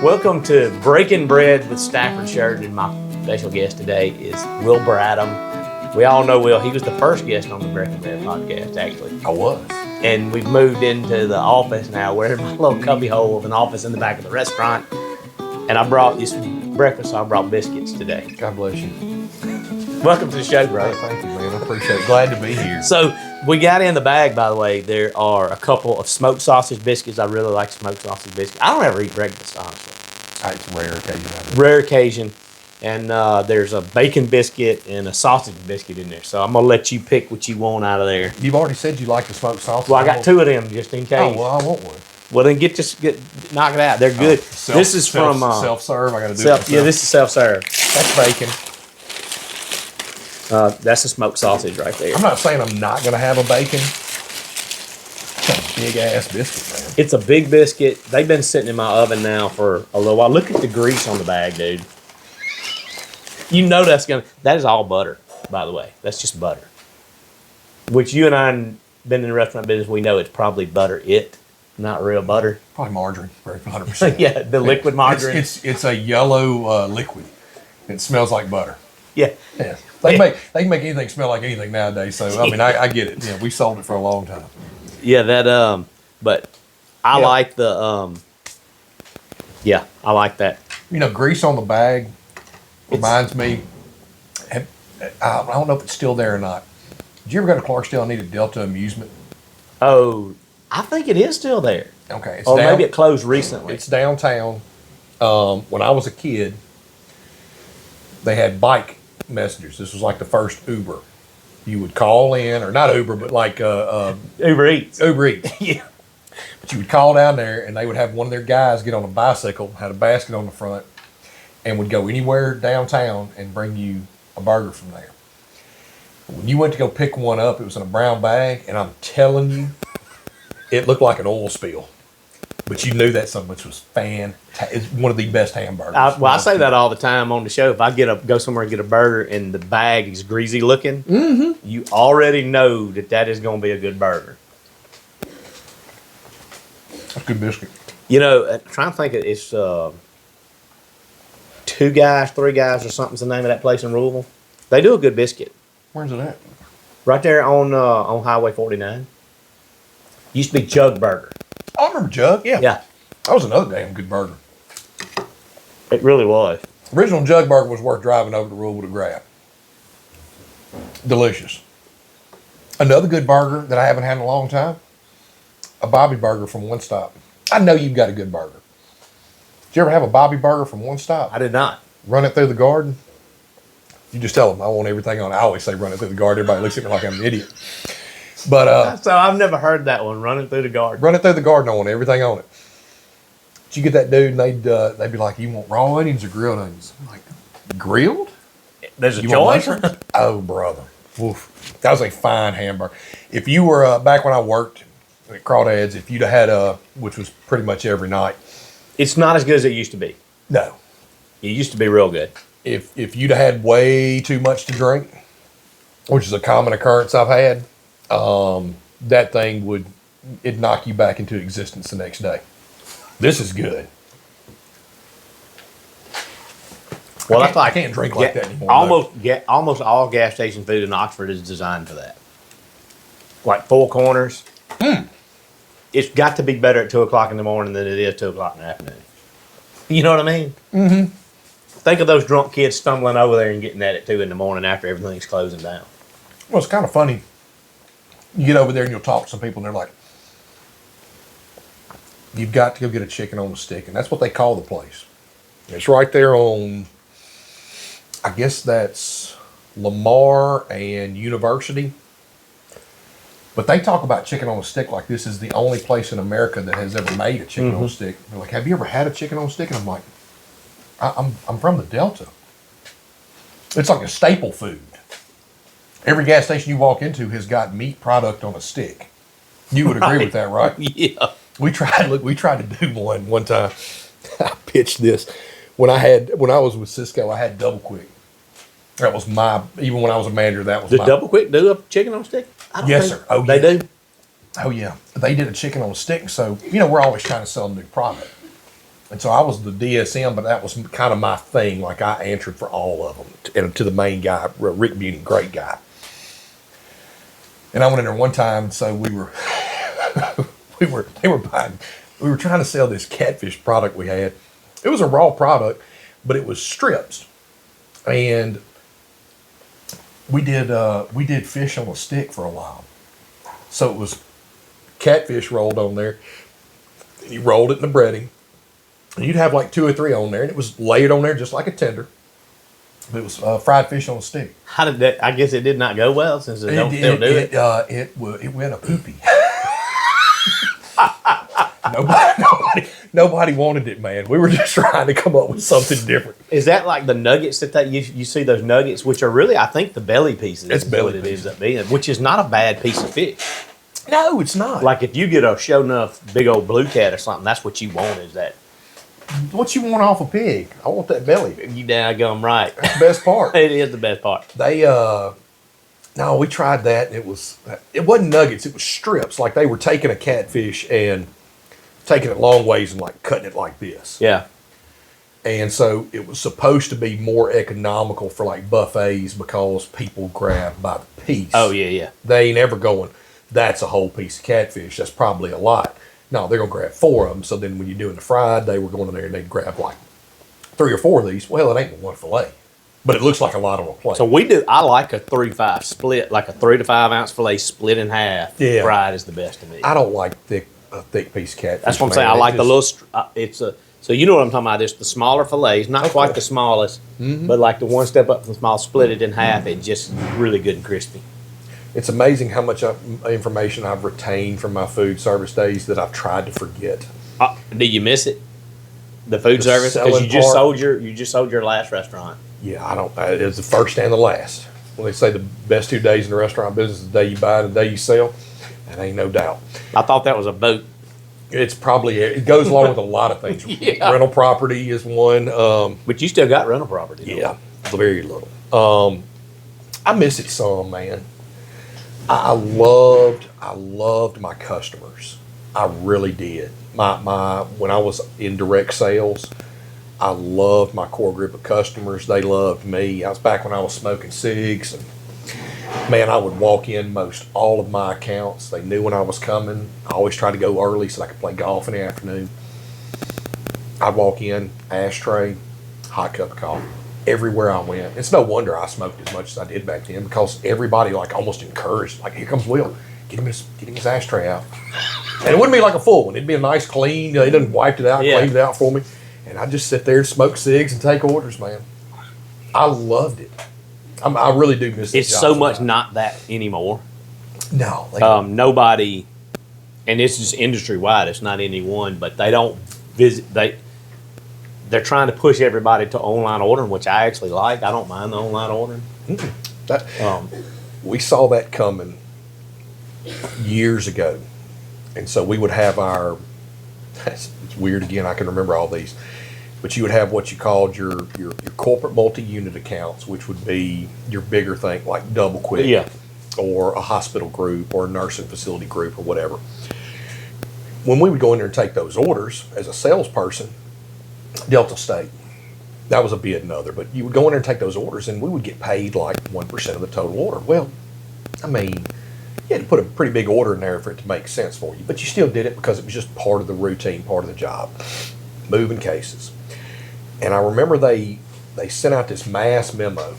Welcome to Breaking Bread with Stafford Shurden. My special guest today is Will Bradham. We all know Will. He was the first guest on the Breaking Bread podcast, actually. I was. And we've moved into the office now. We're in my little cubby hole of an office in the back of the restaurant. And I brought you some breakfast, so I brought biscuits today. God bless you. Welcome to the show, bro. Thank you, man. I appreciate it. Glad to be here. So we got in the bag, by the way, there are a couple of smoked sausage biscuits. I really like smoked sausage biscuits. I don't ever eat breakfast, honestly. It's a rare occasion. Rare occasion. And there's a bacon biscuit and a sausage biscuit in there. So I'm going to let you pick what you want out of there. You've already said you like the smoked sausage. Well, I got two of them just in case. Oh, well, I want one. Well, then knock it out. They're good. This is from self-serve. I got to do it myself. Yeah, this is self-serve. That's bacon. That's a smoked sausage right there. I'm not saying I'm not going to have a bacon. It's a big-ass biscuit, man. It's a big biscuit. They've been sitting in my oven now for a little while. Look at the grease on the bag, dude. You know that is all butter, by the way. That's just butter. Which you and I have been in the restaurant business, we know it's probably butter, not real butter. Probably margarine, 100%. Yeah, the liquid margarine. It's a yellow liquid. It smells like butter. Yeah. Yeah. They can make anything smell like anything nowadays, so I mean I get it. Yeah, we sold it for a long time. Yeah, but I like the I like that. You know, grease on the bag reminds me, I don't know if it's still there or not. Did you ever go to Clarksdale and need a Delta amusement? Oh, I think it is still there. Okay. Maybe it closed recently. It's downtown. When I was a kid, they had bike messengers. This was like the first Uber. You would call in, or not Uber, but like Uber Eats. Uber Eats. Yeah. But you would call down there, and they would have one of their guys get on a bicycle, had a basket on the front, and would go anywhere downtown and bring you a burger from there. When you went to go pick one up, it was in a brown bag, and I'm telling you, it looked like an oil spill. But you knew that something which was fantastic. It's one of the best hamburgers. I say that all the time on the show. If I go somewhere and get a burger and the bag is greasy looking, you already know that is going to be a good burger. That's a good biscuit. You know, I'm trying to think, it's Two Guys, Three Guys, or something's the name of that place in Louisville. They do a good biscuit. Where's it at? Right there on Highway 49. Used to be Jug Burger. Oh, I remember Jug. Yeah. Yeah. That was another damn good burger. It really was. Original Jug Burger was worth driving over to Louisville to grab. Delicious. Another good burger that I haven't had in a long time, a Bobby Burger from One Stop. I know you've got a good burger. Did you ever have a Bobby Burger from One Stop? I did not. Run it through the garden. You just tell them, I want everything on it. I always say run it through the garden. Everybody looks at me like I'm an idiot. But so I've never heard that one, running through the garden. Run it through the garden. I want everything on it. But you get that dude, and they'd be like, you want raw onions or grilled onions? I'm like, grilled? There's a You choice? want mushrooms? Oh, brother. Oof. That was a fine hamburger. If you were, back when I worked at Crawdads, if you'd have had, which was pretty much every night. It's not as good as it used to be. No. It used to be real good. If you'd have had way too much to drink, which is a common occurrence I've had, that thing it'd knock you back into existence the next day. This is good. Well, I can't drink like that anymore. Almost all gas station food in Oxford is designed for that. Like Four Corners. It's got to be better at 2 o'clock in the morning than it is 2 o'clock in the afternoon. You know what I mean? Mm-hmm. Think of those drunk kids stumbling over there and getting that at 2 in the morning after everything's closing down. Well, it's kind of funny. You get over there and you'll talk to some people and they're like, you've got to go get a chicken on a stick. And that's what they call the place. It's right there on, I guess that's Lamar and University. But they talk about chicken on a stick like this is the only place in America that has ever made a chicken on a stick. They're like, have you ever had a chicken on a stick? And I'm like, I'm from the Delta. It's like a staple food. Every gas station you walk into has got meat product on a stick. You would agree with that, right? Yeah. We tried to do one time. I pitched this. When I was with Cisco, I had Double Quick. That was even when I was a manager, that was Did Double Quick do a chicken on a stick? Yes, sir. Oh, they do? Oh, yeah. They did a chicken on a stick, so, we're always trying to sell a new product. And so I was the DSM, but that was kind of my thing. Like I answered for all of them, and to the main guy, Rick Beauty, great guy. And I went in there one time, and so we were, we were trying to sell this catfish product we had. It was a raw product, but it was strips, and we did fish on a stick for a while. So it was catfish rolled on there. And you rolled it in the breading. And you'd have like 2 or 3 on there, and it was layered on there just like a tender. It was fried fish on a stick. How did that? I guess it did not go well since they don't still do it. It went a poopy. Nobody wanted it, man. We were just trying to come up with something different. Is that like the nuggets that you see those nuggets, which are really, I think, the belly pieces? It's belly what it ends up being, which is not a bad piece of fish. No, it's not. Like if you get a show enough big old blue cat or something, that's what you want is that. What you want off a pig? I want that belly. You daggum right. That's the best part. It is the best part. No, we tried that, and it wasn't nuggets. It was strips. Like they were taking a catfish and taking it long ways and like cutting it like this. Yeah. And so it was supposed to be more economical for like buffets because people grab by the piece. Oh yeah, yeah. They ain't ever going, that's a whole piece of catfish. That's probably a lot. No, they're going to grab 4 of them. So then when you're doing the fried, they were going in there and they'd grab like 3 or 4 of these. Well, it ain't but one fillet, but it looks like a lot on a plate. So I like a 3-5 split, like a 3 to 5 ounce fillet split in half. Yeah. Fried is the best to me. I don't like a thick piece of catfish. That's what I'm saying. I like the little, so you know what I'm talking about. It's the smaller fillets, not quite the smallest, but like the one step up from small, split it in half. It's just really good and crispy. It's amazing how much information I've retained from my food service days that I've tried to forget. Do you miss it? The food service? Because you just sold your last restaurant. Yeah, I don't. It's the first and the last. When they say the best 2 days in the restaurant business is the day you buy and the day you sell, that ain't no doubt. I thought that was a boat. It goes along with a lot of things. Yeah. Rental property is one. But you still got rental property. Yeah, very little. I miss it some, man. I loved my customers. I really did. When I was in direct sales, I loved my core group of customers. They loved me. I was back when I was smoking cigs, and man, I would walk in most all of my accounts. They knew when I was coming. I always tried to go early so I could play golf in the afternoon. I'd walk in, ashtray, hot cup of coffee. Everywhere I went. It's no wonder I smoked as much as I did back then because everybody like almost encouraged, like, here comes Will, get him his ashtray out. And it wouldn't be like a full one. It'd be a nice clean, they done wiped it out, cleaned it out for me. And I'd just sit there and smoke cigs and take orders, man. I loved it. I really do miss it. It's so much not that anymore. No. Nobody, and it's just industry wide, it's not anyone, but they don't visit, they're trying to push everybody to online ordering, which I actually like. I don't mind the online ordering. We saw that coming years ago. And so we would have it's weird again, I can remember all these, but you would have what you called your corporate multi-unit accounts, which would be your bigger thing like Double Quick, yeah, or a hospital group or a nursing facility group or whatever. When we would go in there and take those orders as a salesperson, Delta State, that was a bid and other, but you would go in there and take those orders and we would get paid like 1% of the total order. Well, I mean, you had to put a pretty big order in there for it to make sense for you, but you still did it because it was just part of the routine, part of the job, moving cases. And I remember they sent out this mass memo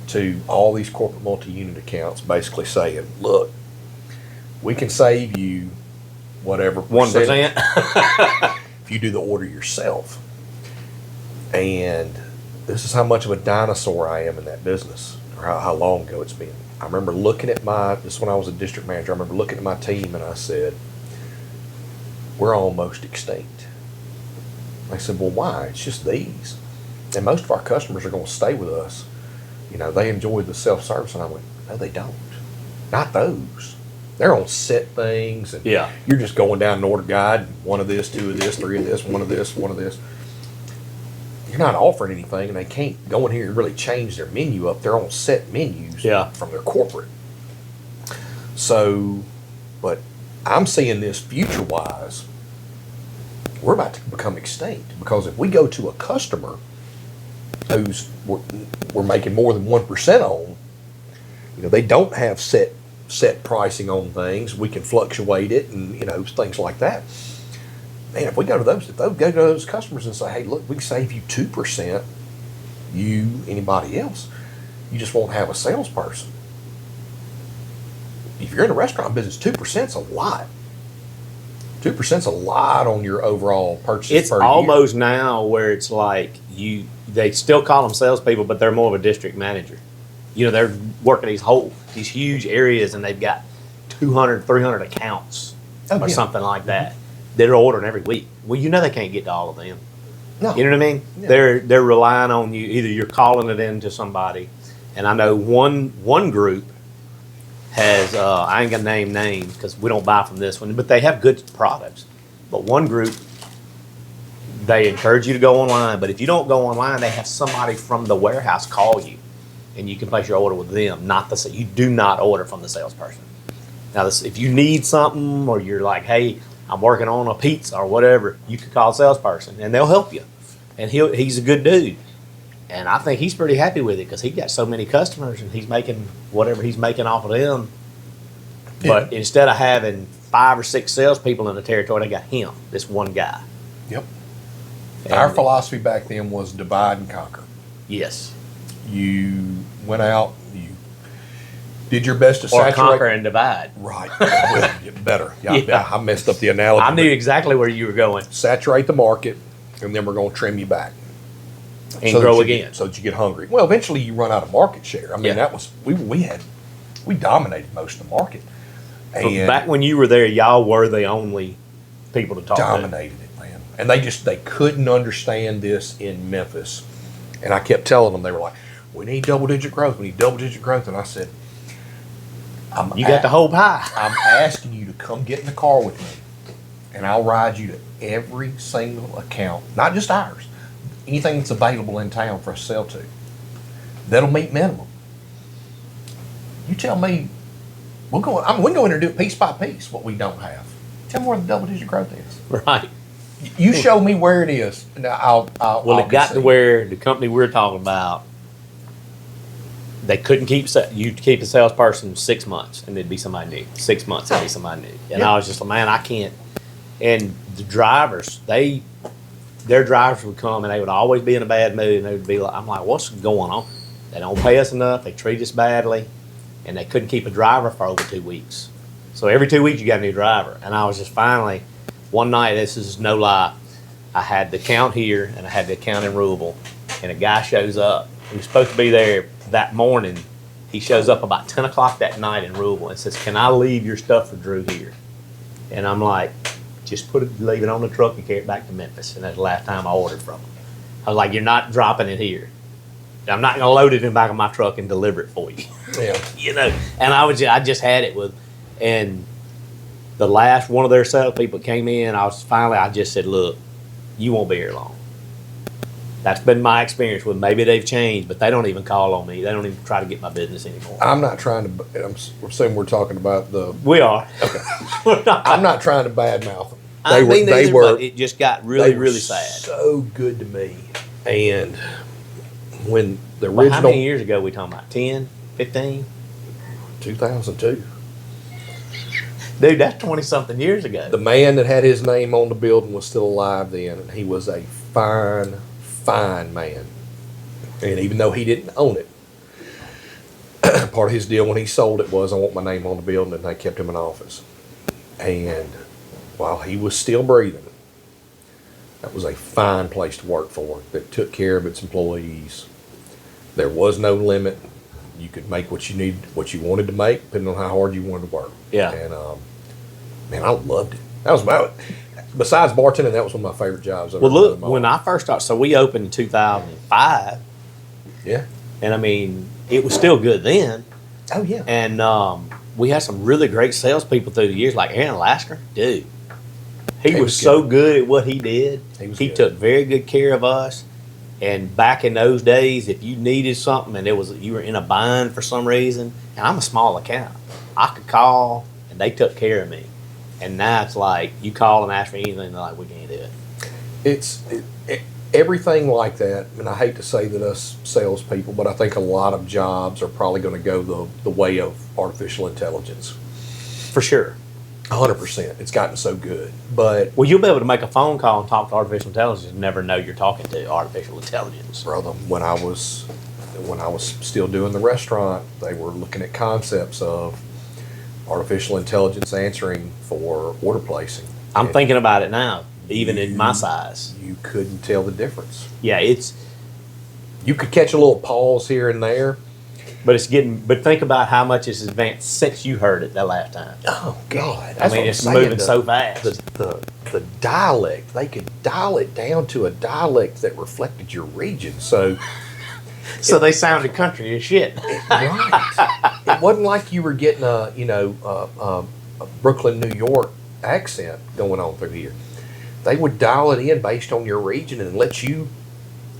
to all these corporate multi-unit accounts basically saying, look, we can save you whatever 1%. if you do the order yourself. And this is how much of a dinosaur I am in that business, or how long ago it's been. I remember looking at this when I was a district manager, I remember looking at my team and I said, we're almost extinct. I said, well, why? It's just these. And most of our customers are going to stay with us. You know, they enjoy the self-service. And I went, no, they don't. Not those. They're on set things, and you're just going down an order guide, 1 of this, 2 of this, 3 of this, 1 of this, 1 of this. You're not offering anything, and they can't go in here and really change their menu up. They're on set menus from their corporate. So, but I'm seeing this future-wise we're about to become extinct, because if we go to a customer who's we're making more than 1% on, they don't have set pricing on things. We can fluctuate it, and things like that. Man, if we go to those customers and say, hey, look, we can save you 2%, anybody else, you just won't have a salesperson. If you're in the restaurant business, 2% is a lot. 2% is a lot on your overall purchase. It's per almost year. now where it's like they still call them salespeople, but they're more of a district manager. They're working these huge areas, and they've got 200, 300 accounts or something like that. They're ordering every week. Well, they can't get to all of them. No. You know what I mean? Yeah. They're relying on you. Either you're calling it in to somebody, and I know one group has, I ain't gonna name names because we don't buy from this one, but they have good products. But one group, they encourage you to go online, but if you don't go online, they have somebody from the warehouse call you, and you can place your order with them. You do not order from the salesperson. Now, if you need something, or you're like, hey, I'm working on a pizza or whatever, you can call a salesperson, and they'll help you. And he's a good dude. And I think he's pretty happy with it because he got so many customers, and he's making whatever he's making off of them. Yeah. But instead of having 5 or 6 salespeople in the territory, they got him, this one guy. Yep. And our philosophy back then was divide and conquer. Yes. You went out, you did your best to saturate. Or conquer and divide. Right. Well, better. Yeah, I messed up the analogy. I knew exactly where you were going. Saturate the market, and then we're going to trim you back. And grow again. So that you get hungry. Well, eventually you run out of market share. I mean, that was, we dominated most of the market. And back when you were there, y'all were the only people to talk dominated it, man. And they couldn't understand this in Memphis. And I kept telling them, they were like, we need double-digit growth. We need double-digit growth. And I said, you got the whole pie. I'm asking you to come get in the car with me, and I'll ride you to every single account, not just ours, anything that's available in town for us to sell to. That'll meet minimum. You tell me, we can go in there and do it piece by piece, what we don't have. Tell me where the double-digit growth is. Right. You show me where it is, and I'll it got to where the company we're talking about, they couldn't keep a salesperson 6 months, and it'd be somebody new. 6 months, it'd be somebody new. And I was just like, man, I can't. And the drivers, their drivers would come, and they would always be in a bad mood, and they would be like, I'm like, what's going on? They don't pay us enough. They treat us badly, and they couldn't keep a driver for over 2 weeks. So every 2 weeks, you got a new driver. And I was just finally, one night, this is no lie, I had the account here, and I had the account in Louisville, and a guy shows up. He was supposed to be there that morning. He shows up about 10 o'clock that night in Louisville and says, can I leave your stuff for Drew here? And I'm like, just leave it on the truck and carry it back to Memphis. And that's the last time I ordered from him. I was like, you're not dropping it here. I'm not going to load it in the back of my truck and deliver it for you. Yeah. And I just had it with, and the last one of their salespeople came in, I just said, look, you won't be here long. That's been my experience with. Maybe they've changed, but they don't even call on me. They don't even try to get my business anymore. I'm not trying to, I'm assuming we're talking about We are. Okay. I'm not trying to badmouth them. But it just got really, really sad. So good to me. And when the original. Well, how many years ago we talking about? 10, 15? 2002. Dude, that's 20-something years ago. The man that had his name on the building was still alive then, and he was a fine man. And even though he didn't own it, part of his deal when he sold it was, I want my name on the building, and they kept him in office. And while he was still breathing, that was a fine place to work for, that took care of its employees. There was no limit. You could make what you wanted to make, depending on how hard you wanted to work. Yeah. And man, I loved it. That was besides bartending, that was one of my favorite jobs. Well, look, when I first started, so we opened in 2005. Yeah. And I mean, it was still good then. Oh yeah. And we had some really great salespeople through the years, like Aaron Lasker. Dude, he was so good at what he did. He took very good care of us. And back in those days, if you needed something and you were in a bind for some reason, and I'm a small account, I could call and they took care of me. And now it's like you call and ask for anything, they're like, we can't do it. Everything like that, and I hate to say that us salespeople, but I think a lot of jobs are probably going to go the way of artificial intelligence. For sure. 100%. It's gotten so good. But, Well, you'll be able to make a phone call and talk to artificial intelligence and never know you're talking to artificial intelligence. brother, when I was still doing the restaurant, they were looking at concepts of artificial intelligence answering for order placing. I'm And thinking about it now, even in my size. you couldn't tell the difference. Yeah, You could catch a little pause here and there. but think about how much it's advanced since you heard it that last time. Oh God! I mean, it's moving so fast. The dialect, they could dial it down to a dialect that reflected your region. So So they sounded country as shit. right, it wasn't like you were getting a Brooklyn, New York accent going on through here. They would dial it in based on your region and let you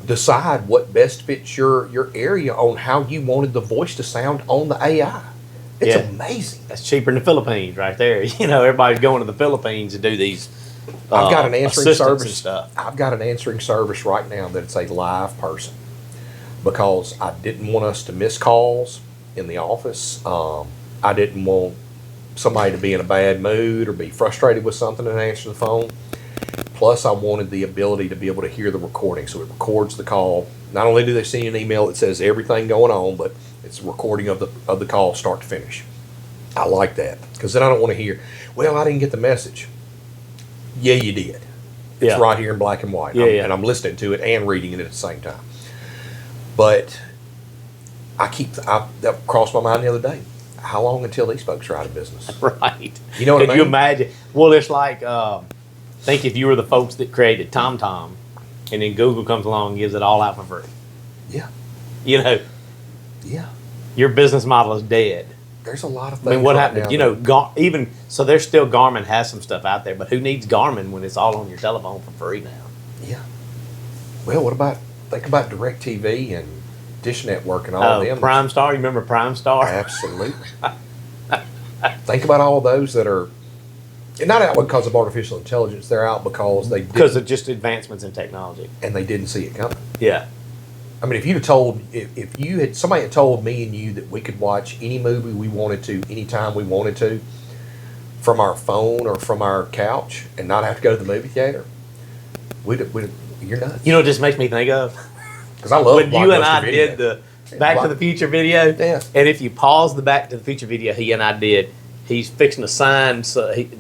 decide what best fits your area on how you wanted the voice to sound on the AI. It's Yeah. amazing. That's cheaper than the Philippines right there. You know, everybody's going to the Philippines to do these I've got an answering assistants and service. stuff. I've got an answering service right now that it's a live person because I didn't want us to miss calls in the office. I didn't want somebody to be in a bad mood or be frustrated with something and answer the phone. Plus, I wanted the ability to be able to hear the recording, so it records the call. Not only do they send you an email that says everything going on, but it's a recording of the call start to finish. I like that because then I don't want to hear, "Well, I didn't get the message." Yeah, you did. It's Yeah. right here in black and white, Yeah, yeah. and I'm listening to it and reading it at the same time. But that crossed my mind the other day. How long until these folks are out of business? Right. You know what I Can you mean? imagine? Well, it's like, think if you were the folks that created TomTom, and then Google comes along and gives it all out for free. Yeah, You know, yeah. your business model is dead. There's a lot of I things. mean, what right happened? now You know, even so, there's still Garmin has some stuff out there, but who needs Garmin when it's all on your telephone for free now? Yeah. Well, think about DirecTV and Dish Network and all of them. Prime Star. You remember Prime Star? Absolutely. Think about all those that are not out because of artificial intelligence. They're out because Because of just advancements in technology. and they didn't see it coming. Yeah. I mean, if somebody had told me and you that we could watch any movie we wanted to, anytime we wanted to, from our phone or from our couch and not have to go to the movie theater, you're nuts. You know, what it just makes me think of Because I love when you and I Blockbuster Video. did the Back to the Future video. Yeah. And if you pause the Back to the Future video he and I did, he's fixing to sign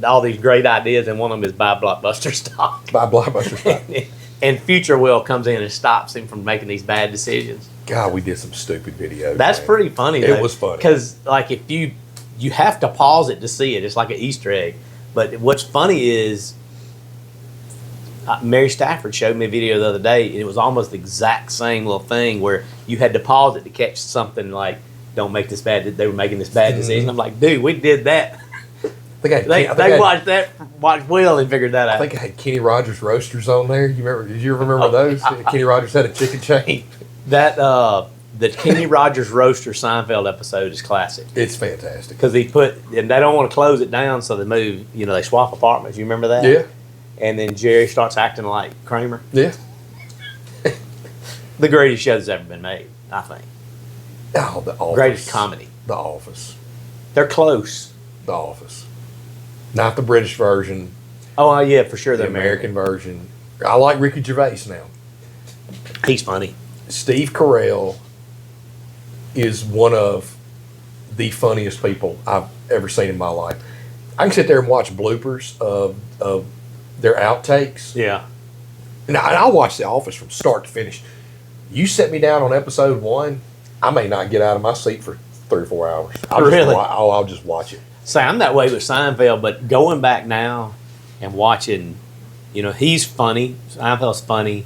all these great ideas, and one of them is buy Blockbuster stock. Buy Blockbuster stock. And Future Will comes in and stops him from making these bad decisions. God, we did some stupid videos. That's man. pretty funny. It was funny. Because, like, if you have to pause it to see it. It's like an Easter egg. But what's funny is Mary Stafford showed me a video the other day, and it was almost the exact same little thing where you had to pause it to catch something like, don't make this bad, they were making this bad decision. I'm like, dude, we did that. They watched Will and figured that out. I think I had Kenny Rogers roasters on there. Did you remember those? Kenny Rogers had a chicken chain. That the Kenny Rogers Roaster Seinfeld episode is classic. It's fantastic. Because and they don't want to close it down, so they move, they swap apartments. You remember that? Yeah. And then Jerry starts acting like Kramer. Yeah. The greatest show that's ever been made, I think. Oh, The Office. Greatest comedy. The Office. They're close. The Office. Not the British version. Oh, yeah, for sure. The They're American version. I like Ricky Gervais now. He's funny. Steve Carell is one of the funniest people I've ever seen in my life. I can sit there and watch bloopers of their outtakes. Yeah. And I'll watch The Office from start to finish. You set me down on episode 1, I may not get out of my seat for 3 or 4 hours. I'll just watch it. So I'm that way with Seinfeld, but going back now and watching, he's funny. Seinfeld's funny.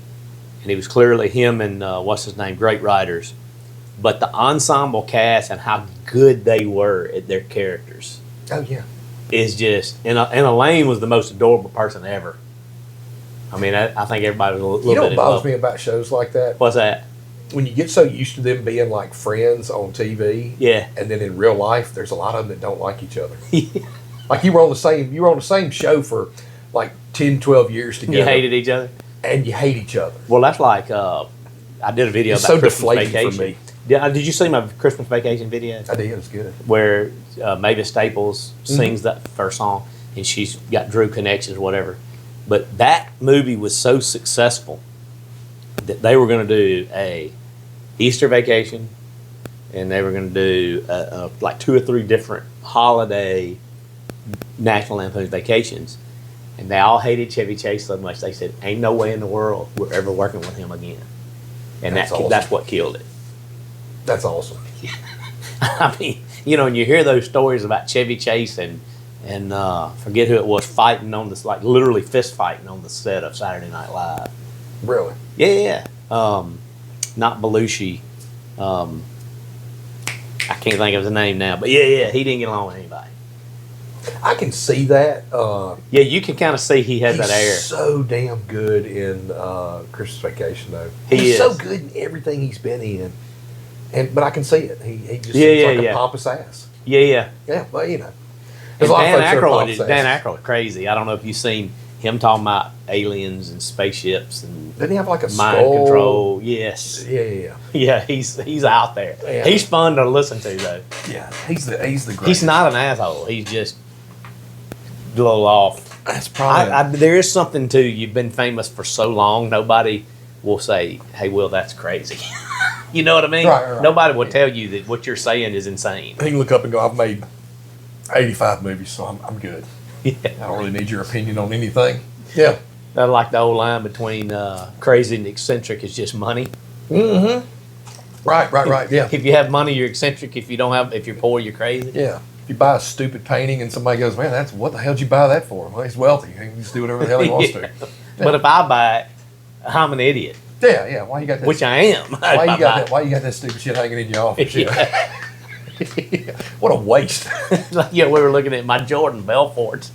And it was clearly him and, what's his name, great writers. But the ensemble cast and how good they were at their characters Oh, yeah. is just, and Elaine was the most adorable person ever. I mean, I think everybody was a little You know bit what in bothers love. me about shows like that? What's that? When you get so used to them being like friends on TV, Yeah. and then in real life, there's a lot of them that don't like each other. Like you were on the same show for like 10, 12 years together. You hated each other? and you hate each other. Well, that's like I did a video It's about so Christmas deflating Vacation. for me. Did you see my Christmas Vacation video? I did. It was good. Where Mavis Staples sings that first song, and she's got Drew connections or whatever. But that movie was so successful that they were going to do a Easter Vacation, and they were going to do like 2 or 3 different holiday National Lampoon Vacations. And they all hated Chevy Chase so much they said, "Ain't no way in the world we're ever working with him again." And That's awesome. that's what killed it. That's awesome. I mean, and you hear those stories about Chevy Chase and forget who it was fighting on this, like literally fist fighting on the set of Saturday Night Live. Really? Yeah. Not Belushi. I can't think of his name now, but yeah, he didn't get along with anybody. I can see that. Yeah, you can kind of see he has He's that air. so damn good in Christmas Vacation, though. He He's is. so good in everything he's been in. But I can see it. He just Yeah, seems yeah, like yeah. a pompous ass. Yeah. Yeah, well, There's And a lot of Dan folks that are Aykroyd pompous is Dan asses. Aykroyd crazy. I don't know if you've seen him talking about aliens and spaceships and Didn't he have like a mind skull? control. Yes. Yeah. Yeah, he's out there. Yeah. He's fun to listen to though. Yeah, he's the greatest. He's not an asshole. He's just a little off. That's probably. There is something to you've been famous for so long. Nobody will say, "Hey, Will, that's crazy." You know what I mean? Right. Nobody will tell you that what you're saying is insane. You can look up and go, "I've made 85 movies, so I'm good. Yeah. I don't really need your opinion on anything." Yeah. I like the old line between crazy and eccentric is just money. Mm-hmm. Right. Yeah. If you have money, you're eccentric. If you're poor, you're crazy. Yeah. If you buy a stupid painting and somebody goes, "Man, what the hell did you buy that for?" Well, he's wealthy. He can just do whatever the hell he wants to. But if I buy it, I'm an idiot, Yeah. Why you got that? which I am. Why you got that? Why you got that stupid shit hanging in your office? Yeah. What a waste. We were looking at my Jordan Belfort's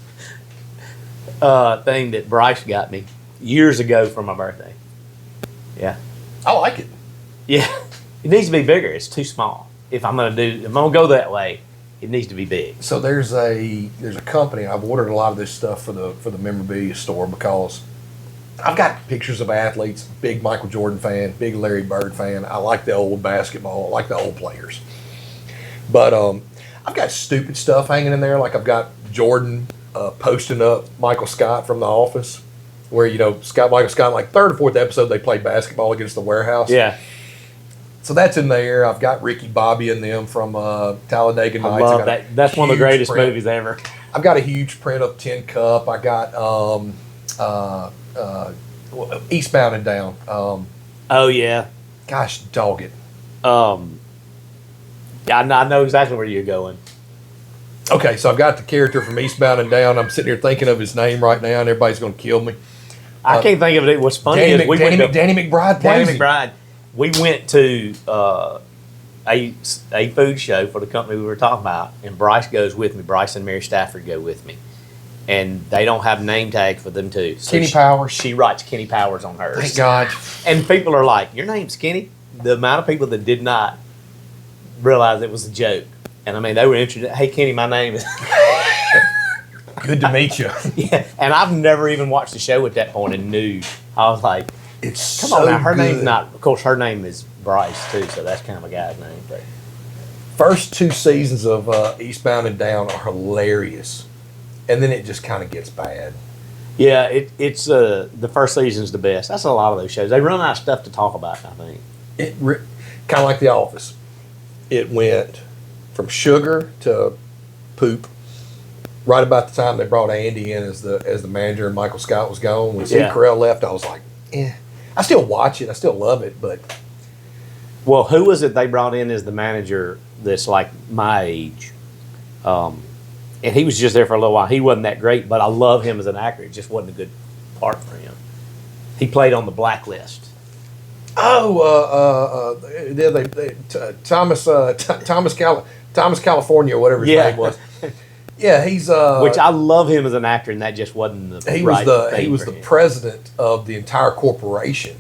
thing that Bryce got me years ago for my birthday. Yeah. I like it. Yeah. It needs to be bigger. It's too small. If I'm gonna go that way, it needs to be big. So there's a company. I've ordered a lot of this stuff for the memorabilia store because I've got pictures of athletes. Big Michael Jordan fan, big Larry Bird fan. I like the old basketball. I like the old players. But I've got stupid stuff hanging in there. Like I've got Jordan posting up Michael Scott from The Office, where Michael Scott, like 3rd or 4th episode, they played basketball against the Warehouse. Yeah. So that's in there. I've got Ricky Bobby and them from Talladega Nights. I love that. That's one of the huge greatest print. movies ever. I've got a huge print of Tin Cup. I got Eastbound and Down. Oh yeah. Gosh, dog it. I know exactly where you're going. Okay, so I've got the character from Eastbound and Down. I'm sitting here thinking of his name right now, and everybody's going to kill me. I can't think of it. What's funny Danny, is we went to Danny McBride plays Danny him. McBride. We went to a food show for the company we were talking about, and Bryce goes with me. Bryce and Mary Stafford go with me, and they don't have name tag for them too. So Kenny Powers. She writes Kenny Powers on hers. Thank God. And people are like, "Your name's Kenny." The amount of people that did not realize it was a joke, and I mean, they were interested. "Hey, Kenny, my name is." Good to meet you. Yeah, and I've never even watched the show at that point and knew. I was like, It's come so on now, her good. name's not, of course, her name is Bryce too, so that's kind of a guy's name. But First 2 seasons of Eastbound and Down are hilarious, and then it just kind of gets bad. yeah, it's the first season's the best. That's a lot of those shows. They run out of stuff to talk about, I think. Kind of like The Office. It went from sugar to poop. Right about the time they brought Andy in as the manager and Michael Scott was gone. When Steve Yeah. Carell left, I was like, I still watch it. I still love it, but Well, who was it they brought in as the manager that's like my age? And he was just there for a little while. He wasn't that great, but I love him as an actor. It just wasn't a good part for him. He played on The Blacklist. Thomas California, whatever his name was. Yeah, he's Which I love him as an actor, and that just wasn't the he right was thing he was for the him. president of the entire corporation.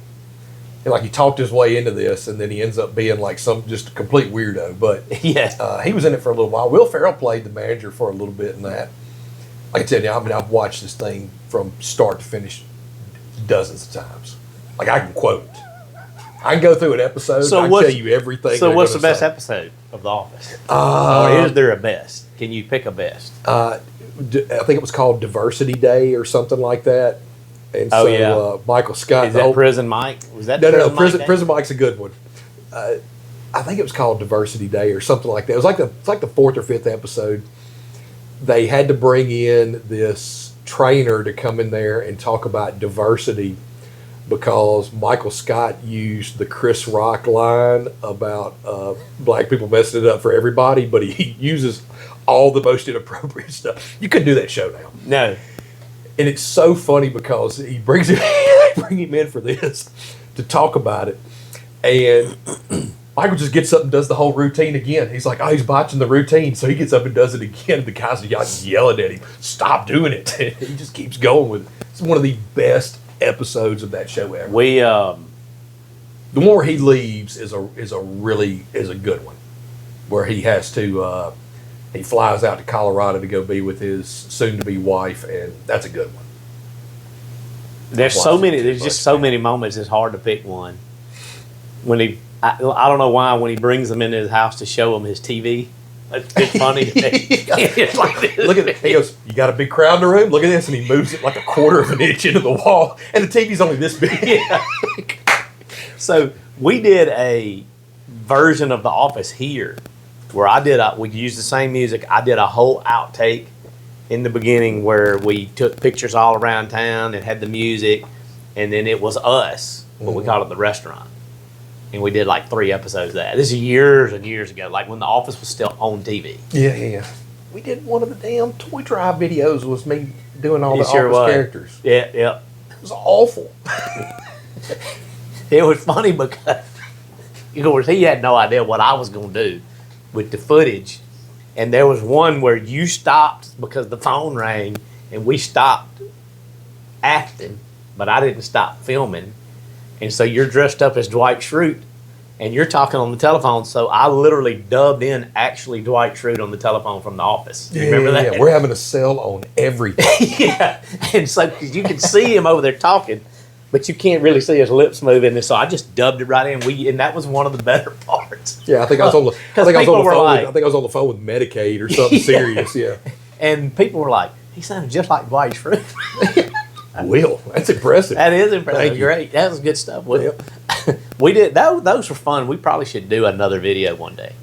And like he talked his way into this, and then he ends up being like some just a complete weirdo. But Yeah. he was in it for a little while. Will Ferrell played the manager for a little bit in that. Like I said, I've watched this thing from start to finish dozens of times. Like I can quote it. I can go through an episode. So and I can tell you everything. So they're what's the gonna best say. episode of The Office? Or is there a best? Can you pick a best? I think it was called Diversity Day or something like that. And Oh, so yeah. Michael Scott. Is that Prison Mike? Was that No. Prison Mike? Prison Mike's a good one. I think it was called Diversity Day or something like that. It was like the fourth or fifth episode. They had to bring in this trainer to come in there and talk about diversity because Michael Scott used the Chris Rock line about black people messing it up for everybody, but he uses all the most inappropriate stuff. You couldn't do that show now. No. And it's so funny because he brings him, bring him in for this to talk about it, and Michael just gets up and does the whole routine again. He's like, oh, he's botching the routine, so he gets up and does it again. And the guys are yelling at him, stop doing it. He just keeps going with it. It's one of the best episodes of that show ever. The one where he leaves is a good one, where he has to. He flies out to Colorado to go be with his soon-to-be wife, and that's a good one. There's just so many moments. It's hard to pick one. When I don't know why, when he brings them into his house to show him his TV, it's funny to me. It's like this. Look at it. He goes, you got a big crowd in the room? Look at this. And he moves it like a quarter of an inch into the wall, and the TV's only this big. Yeah. So we did a version of The Office here where we used the same music. I did a whole outtake in the beginning where we took pictures all around town and had the music, and then it was us, but we called it The Restaurant. And we did like 3 episodes of that. This is years and years ago, like when The Office was still on TV. Yeah. We did one of the damn Toy Drive videos was me doing all the sure Office was. characters. Yeah. It was awful. It was funny because, of course, he had no idea what I was going to do with the footage. And there was one where you stopped because the phone rang and we stopped acting, but I didn't stop filming. And so you're dressed up as Dwight Schrute and you're talking on the telephone. So I literally dubbed in actually Dwight Schrute on the telephone from The Office. You remember that? Yeah, we're having a sell on everything. Yeah. And so 'cause you can see him over there talking, but you can't really see his lips moving. And so I just dubbed it right in. And that was one of the better parts. Yeah, I think I was on the phone with Medicaid or something serious. Yeah. And people were like, he sounded just like Dwight Schrute. Will, that's impressive. That is impressive. Thank you. Great. That was good stuff. We did those were fun. We probably should do another video one day.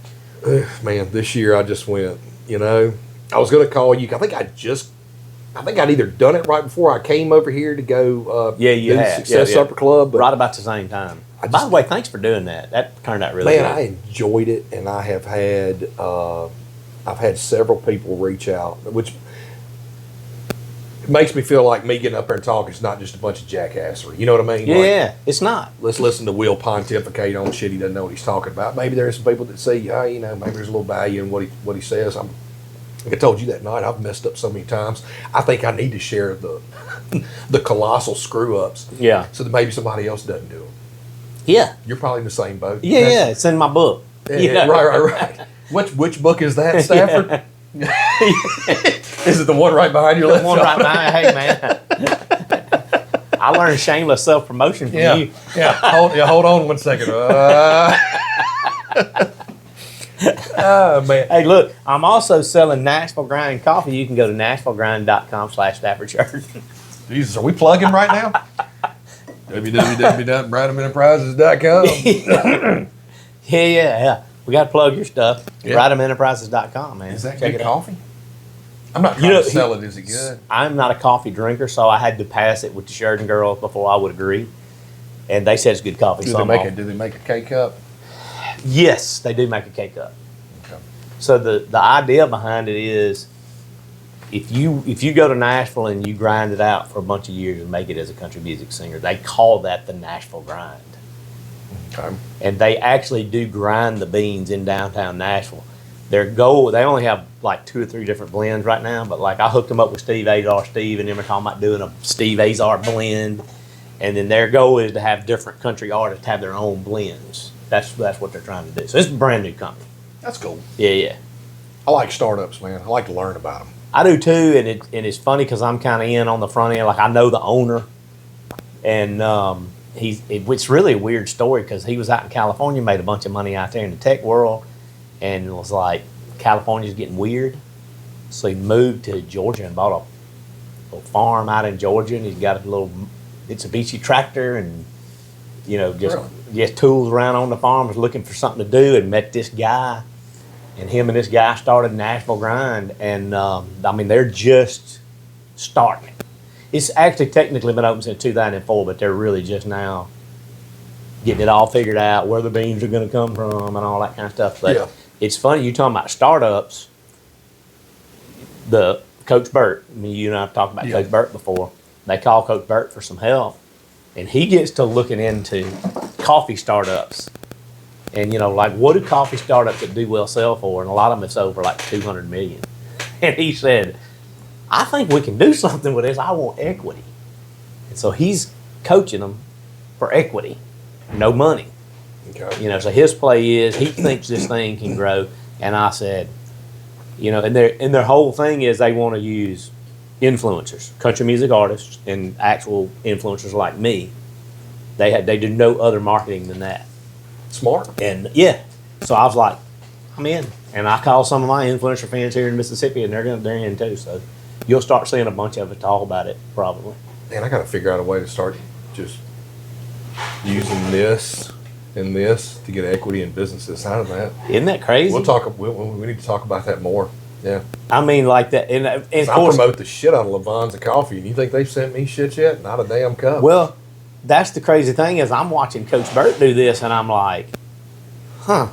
Man, this year I just went. I was going to call you. I think I'd either done it right before I came over here to go. You do had Success Supper Club, but right about the same time. By the way, thanks for doing that. That turned out really good. Man, I enjoyed it, and I have had I've had several people reach out, which makes me feel like me getting up there and talking is not just a bunch of jackassery. You know what I mean? Yeah, it's not. Let's listen to Will pontificate on shit he doesn't know what he's talking about. Maybe there are some people that say, maybe there's a little value in what he says. Like I told you that night, I've messed up so many times. I think I need to share the colossal screw ups. Yeah. So that maybe somebody else doesn't do them. Yeah. You're probably in the same boat. Yeah, it's in my book. Yeah. Right. Which book is that, Stafford? Is it the one right behind your left? The one right behind. Hey, man. I learned shameless self-promotion from you. Yeah. Hold on 1 second. Oh, man. Hey, look, I'm also selling Nashville Grind coffee. You can go to nashvillegrind.com/Stafford Shurden. Jesus, are we plugging right now? www.bradhamenterprises.com. Yeah. We got to plug your stuff. Yeah. BradhamEnterprises.com, man. Is that Check good it out. coffee? I'm not trying to sell it. Is it good? I'm not a coffee drinker, so I had to pass it with the Shurden girls before I would agree. And they said it's good coffee. Do they make a K-Cup? Yes, they do make a K-Cup. Okay. So the idea behind it is if you go to Nashville and you grind it out for a bunch of years and make it as a country music singer, they call that the Nashville Grind. Okay. And they actually do grind the beans in downtown Nashville. Their goal, they only have like 2 or 3 different blends right now, but like I hooked them up with Steve Azar. Steve and them are talking about doing a Steve Azar blend. And then their goal is to have different country artists have their own blends. That's what they're trying to do. So it's a brand new company. That's cool. Yeah. I like startups, man. I like to learn about them. I do too, and it's funny because I'm kind of in on the front end. Like I know the owner, And it's really a weird story because he was out in California, made a bunch of money out there in the tech world, and was like, California's getting weird. So he moved to Georgia and bought a little farm out in Georgia, and he's got a little Mitsubishi tractor and, just tools around on the farm, was looking for something to do, and met this guy. And him and this guy started Nashville Grind, and they're just starting. It's actually technically been open since 2004, but they're really just now getting it all figured out, where the beans are going to come from and all that kind of stuff. But It's funny, you talking about startups. The Coach Burt, you and I have talked about Coach Burt before. They call Coach Burt for some help, and he gets to looking into coffee startups. And, what do coffee startups that do well sell for? And a lot of them have sold for like $200 million. And he said, I think we can do something with this. I want equity. And so he's coaching them for equity, no money. Okay. So his play is he thinks this thing can grow. And I said, and their whole thing is they want to use influencers, country music artists, and actual influencers like me. They do no other marketing than that. Smart. And so I was like, I'm in. And I called some of my influencer fans here in Mississippi, and they're in too. So you'll start seeing a bunch of it talk about it probably. Man, I got to figure out a way to start just using this and this to get equity in businesses. How did that? Isn't that crazy? We'll talk. We need to talk about that more. Yeah. Like that. And of I course, promote the shit out of Levon's Coffee, and you think they've sent me shit yet? Not a damn cup. Well, that's the crazy thing is I'm watching Coach Burt do this, and I'm like, how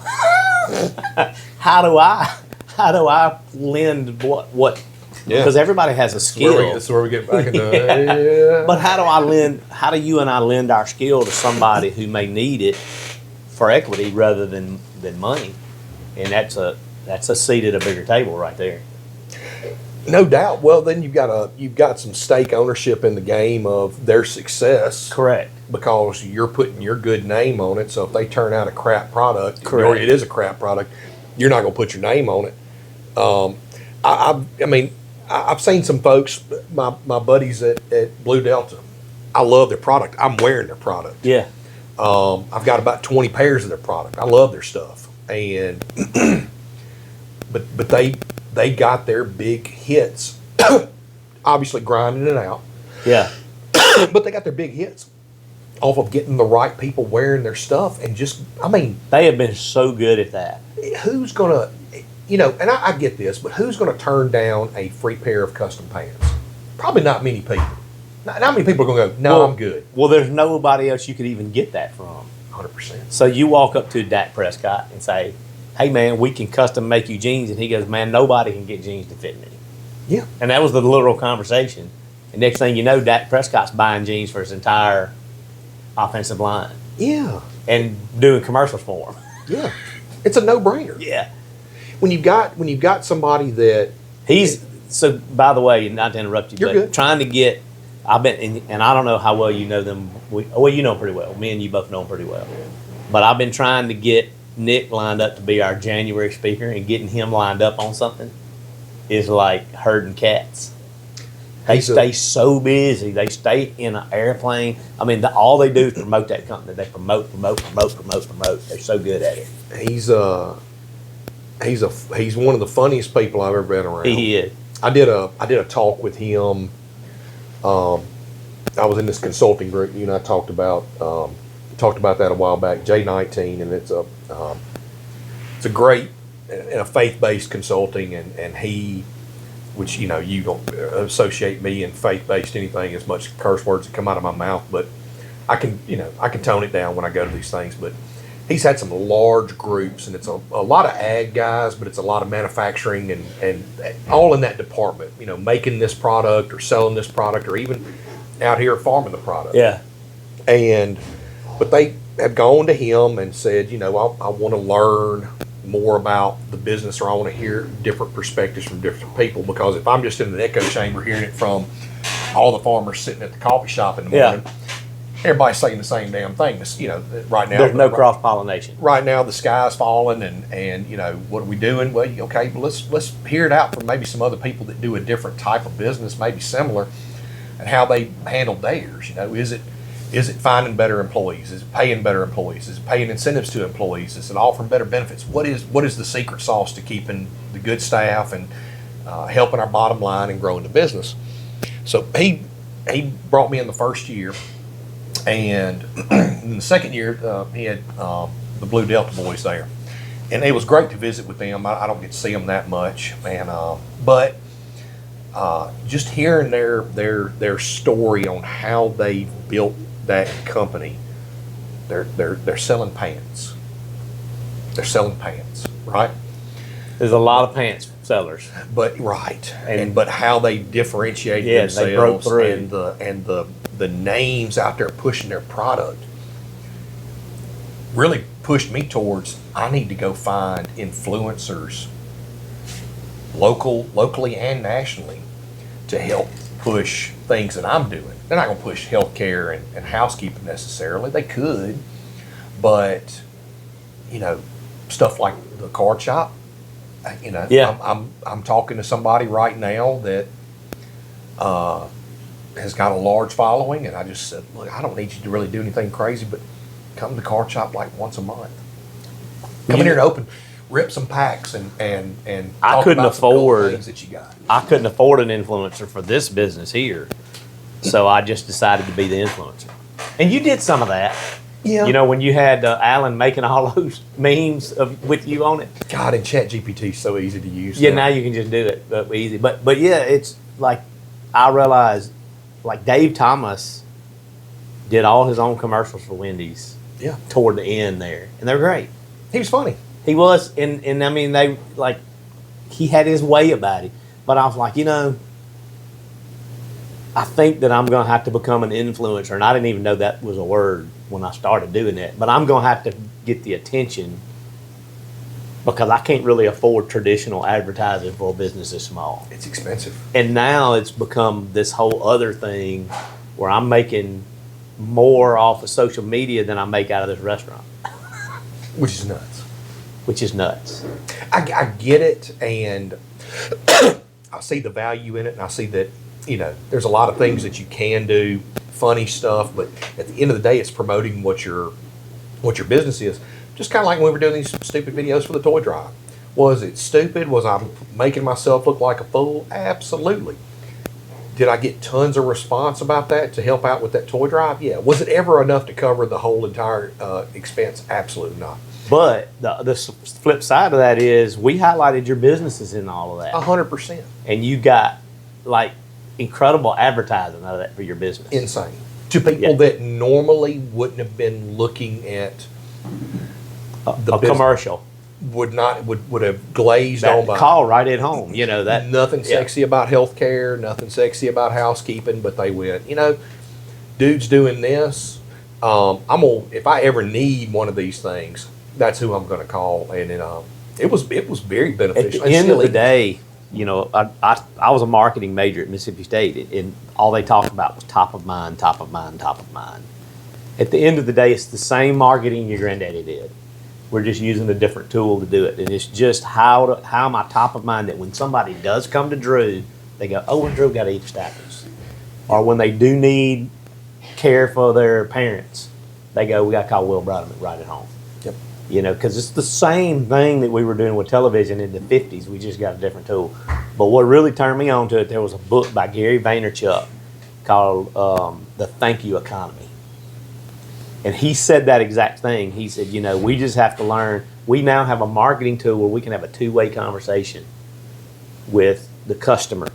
do I lend what? Yeah. Because everybody has a skill. That's where we get back into. But how do you and I lend our skill to somebody who may need it for equity rather than money? And that's a seat at a bigger table right there. No doubt. Well, then you've got some stake ownership in the game of their success. Correct. Because you're putting your good name on it. So if they turn out a crap product, correct, or it is a crap product, you're not going to put your name on it. I've seen some folks, my buddies at Blue Delta. I love their product. I'm wearing their product. Yeah. I've got about 20 pairs of their product. I love their stuff. And but they got their big hits, obviously grinding it out. Yeah. But they got their big hits off of getting the right people wearing their stuff, and they have been so good at that. Who's gonna, and I get this, but who's gonna turn down a free pair of custom pants? Probably not many people. Not many people are gonna go, no, I'm good. Well, there's nobody else you could even get that from. 100%. So you walk up to Dak Prescott and say, hey man, we can custom make you jeans, and he goes, man, nobody can get jeans to fit me. Yeah. And that was the literal conversation. And next thing you know, Dak Prescott's buying jeans for his entire offensive line. Yeah. And doing commercials for him. Yeah. It's a no-brainer. Yeah. When you've got somebody that so by the way, not to interrupt you, you're but good. Trying to get, and I don't know how well you know them. Well, you know them pretty well. Me and you both know them pretty well. But I've been trying to get Nick lined up to be our January speaker, and getting him lined up on something is like herding cats. They stay so busy. They stay in an airplane. All they do is promote that company. They promote. They're so good at it. He's one of the funniest people I've ever been around. He is. I did a talk with him. I was in this consulting group. You and I talked about that a while back. J19, and it's a great and a faith-based consulting, and he, which you don't associate me and faith-based anything as much curse words that come out of my mouth, but I can tone it down when I go to these things. But he's had some large groups, and it's a lot of ag guys, but it's a lot of manufacturing and all in that department, making this product or selling this product or even out here farming the product. Yeah. But they had gone to him and said, I want to learn more about the business, or I want to hear different perspectives from different people, because if I'm just in an echo chamber hearing it from all the farmers sitting at the coffee shop in the morning, everybody's saying the same damn thing. Right now there's no cross pollination. Right now the sky's falling, and what are we doing? Well, okay, well, let's hear it out from maybe some other people that do a different type of business, maybe similar, and how they handle theirs. Is it finding better employees? Is it paying better employees? Is it paying incentives to employees? Is it offering better benefits? What is the secret sauce to keeping the good staff and helping our bottom line and growing the business? So he brought me in the first year, and in the second year he had the Blue Delta boys there, and it was great to visit with them. I don't get to see them that much, and but just hearing their story on how they built that company. They're selling pants. They're selling pants, right? There's a lot of pants sellers, But right, but how they differentiate themselves, they broke through. and the names out there pushing their product really pushed me towards, I need to go find influencers locally and nationally to help push things that I'm doing. They're not going to push healthcare and housekeeping necessarily. They could, but stuff like the card shop. Yeah. I'm talking to somebody right now that has got a large following, and I just said, look, I don't need you to really do anything crazy, but come to the card shop like once a month. Come in here and rip some packs and I talk couldn't about some cool afford- things that you got. I couldn't afford an influencer for this business here, so I just decided to be the influencer. And you did some of that. Yeah. When you had Alan making all those memes with you on it. God, and ChatGPT is so easy to use. Yeah, now you can just do it easy. But yeah, it's like I realized, like Dave Thomas did all his own commercials for Wendy's. Yeah. Toward the end there, and they're great. He was funny. He was, and I mean they like he had his way about it. But I was like, I think that I'm gonna have to become an influencer, and I didn't even know that was a word when I started doing that. But I'm gonna have to get the attention because I can't really afford traditional advertising for a business this small. It's expensive. And now it's become this whole other thing where I'm making more off of social media than I make out of this restaurant. Which is nuts. Which is nuts. I get it, and I see the value in it, and I see that, there's a lot of things that you can do, funny stuff, but at the end of the day, it's promoting what your business is. Just kind of like when we were doing these stupid videos for the toy drive. Was it stupid? Was I making myself look like a fool? Absolutely. Did I get tons of response about that to help out with that toy drive? Yeah. Was it ever enough to cover the whole entire expense? Absolutely not. But the flip side of that is we highlighted your businesses in all of that. 100%. And you got like incredible advertising out of that for your business. Insane. To people that normally wouldn't have been looking at a business. commercial. Would have glazed That on by. call right at home. That Nothing sexy about healthcare, nothing sexy about housekeeping, but they went, dude's doing this. If I ever need one of these things, that's who I'm gonna call. And it was very beneficial. At the end of the day, I was a marketing major at Mississippi State, and all they talked about was top of mind, top of mind, top of mind. At the end of the day, it's the same marketing your granddaddy did. We're just using a different tool to do it, and it's just how am I top of mind that when somebody does come to Drew, they go, oh, and Drew got to eat Stafford's, or when they do need care for their parents, they go, we got to call Will Bradham right at home. Yep. Because it's the same thing that we were doing with television in the 50s. We just got a different tool. But what really turned me on to it, there was a book by Gary Vaynerchuk called The Thank You Economy. And he said that exact thing. He said, we just have to learn. We now have a marketing tool where we can have a two-way conversation with the customer.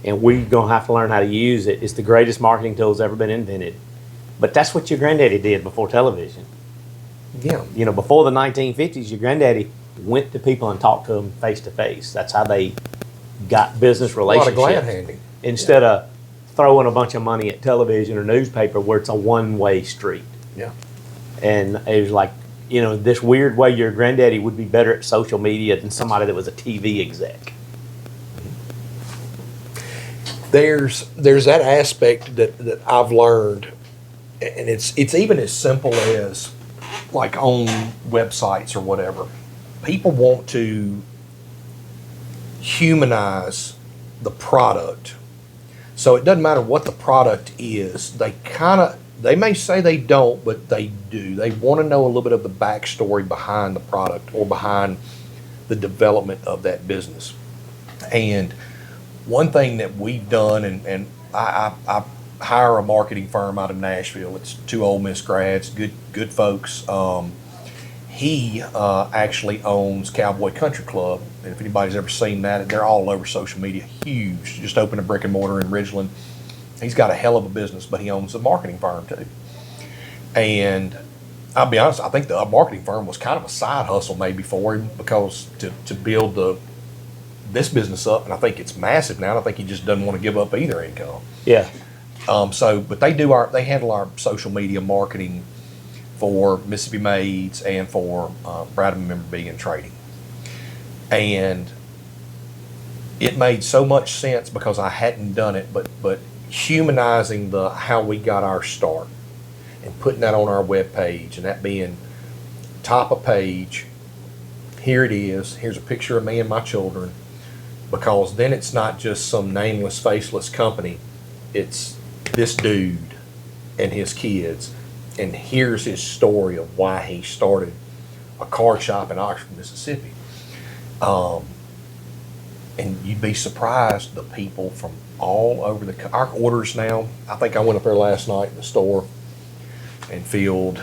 And we're going to have to learn how to use it. It's the greatest marketing tool that's ever been invented. But that's what your granddaddy did before television. Yeah. Before the 1950s, your granddaddy went to people and talked to them face to face. That's how they got business relationships. A lot of glad handing. Instead of throwing a bunch of money at television or newspaper where it's a one-way street. Yeah. And it was like, this weird way your granddaddy would be better at social media than somebody that was a TV exec. There's that aspect that I've learned, and it's even as simple as like on websites or whatever. People want to humanize the product. So it doesn't matter what the product is, they kind of They may say they don't, but they do. They want to know a little bit of the backstory behind the product or behind the development of that business. And one thing that we've done, and I hire a marketing firm out of Nashville. It's two Ole Miss grads, good folks. He actually owns Cowboy Country Club, and if anybody's ever seen that, they're all over social media. Huge. Just opened a brick and mortar in Ridgeland. He's got a hell of a business, but he owns a marketing firm too. And I'll be honest, I think the marketing firm was kind of a side hustle maybe for him, because to build this business up, and I think it's massive now. I think he just doesn't want to give up either income. Yeah. But they handle our social media marketing for Mississippi Maids and for Bradham Memorabilia and Trading. And it made so much sense because I hadn't done it, but humanizing how we got our start and putting that on our webpage, and that being top of page, here it is, here's a picture of me and my children, because then it's not just some nameless, faceless company, it's this dude and his kids, and here's his story of why he started a card shop in Oxford, Mississippi. And you'd be surprised the people from all over our orders now. I think I went up there last night in the store and filled,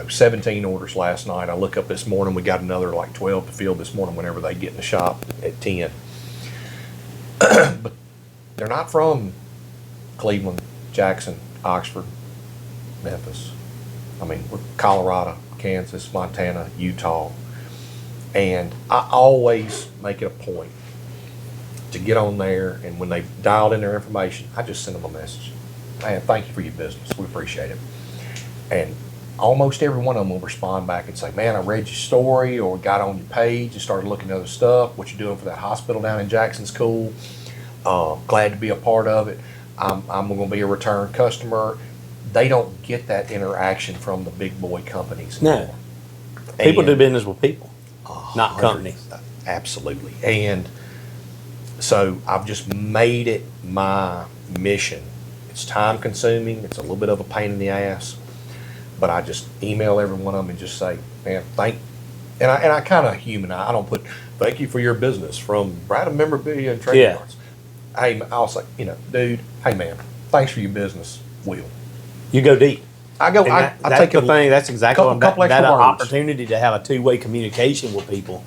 17 orders last night. I look up this morning, we got another like 12 to fill this morning whenever they get in the shop at 10. But they're not from Cleveland, Jackson, Oxford, Memphis. We're Colorado, Kansas, Montana, Utah. And I always make it a point to get on there, and when they dialed in their information, I just send them a message. Man, thank you for your business. We appreciate it. And almost every one of them will respond back and say, man, I read your story or got on your page and started looking at other stuff. What you're doing for that hospital down in Jackson's cool. Glad to be a part of it. I'm going to be a return customer. They don't get that interaction from the big boy companies anymore. No. People do business with people, not companies. Absolutely. And so I've just made it my mission. It's time consuming. It's a little bit of a pain in the ass, but I just email every one of them and just say, man, and I kind of humanize. I don't put, thank you for your business from Bradham Memorabilia and Trading Cards. Hey, I'll say, dude, hey man, thanks for your business, Will. You go deep. I go, I take the thing. That's exactly couple that extra words. Opportunity to have a two-way communication with people.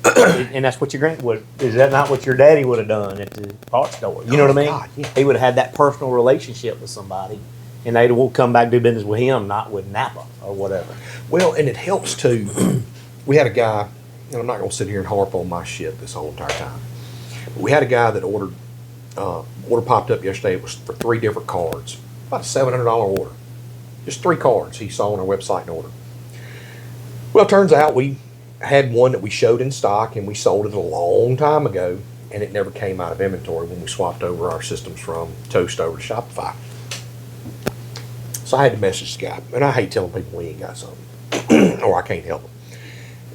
And that's what your is that not what your daddy would have done at the art store? You know what I mean? God, yeah. He would have had that personal relationship with somebody, and they'd will come back and do business with him, not with Napa or whatever. Well, and it helps too. We had a guy, and I'm not going to sit here and harp on my shit this whole entire time. But we had a guy that order popped up yesterday. It was for 3 different cards, about a $700 order. Just 3 cards he saw on our website and ordered. Well, it turns out we had one that we showed in stock, and we sold it a long time ago, and it never came out of inventory when we swapped over our systems from Toast over to Shopify. So I had to message the guy, and I hate telling people we ain't got something or I can't help them.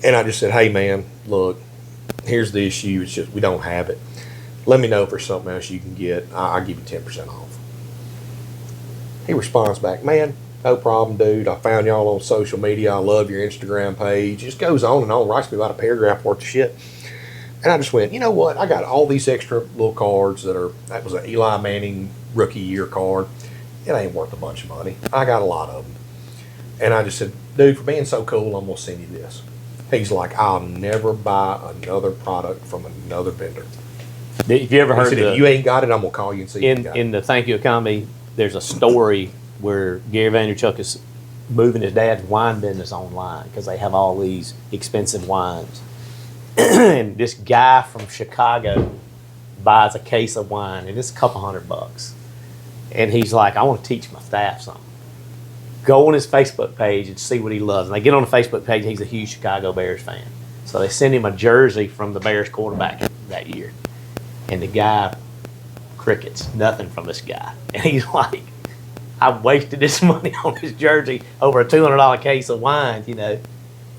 And I just said, hey man, look, here's the issue. It's just we don't have it. Let me know if there's something else you can get. I'll give you 10% off. He responds back, man, no problem, dude. I found y'all on social media. I love your Instagram page. He just goes on and on, writes me about a paragraph worth of shit. And I just went, you know what? I got all these extra little cards that was an Eli Manning rookie year card. It ain't worth a bunch of money. I got a lot of them. And I just said, dude, for being so cool, I'm going to send you this. He's like, I'll never buy another product from another vendor. If you ever heard if you ain't got it, I'm going to call you and see if you got it. In the Thank You Economy, there's a story where Gary Vaynerchuk is moving his dad's wine business online because they have all these expensive wines. And this guy from Chicago buys a case of wine, and it's a couple $100. And he's like, I want to teach my staff something. Go on his Facebook page and see what he loves. And they get on the Facebook page, he's a huge Chicago Bears fan. So they send him a jersey from the Bears quarterback that year. And the guy, crickets, nothing from this guy. And he's like, I've wasted this money on this jersey over a $200 case of wine,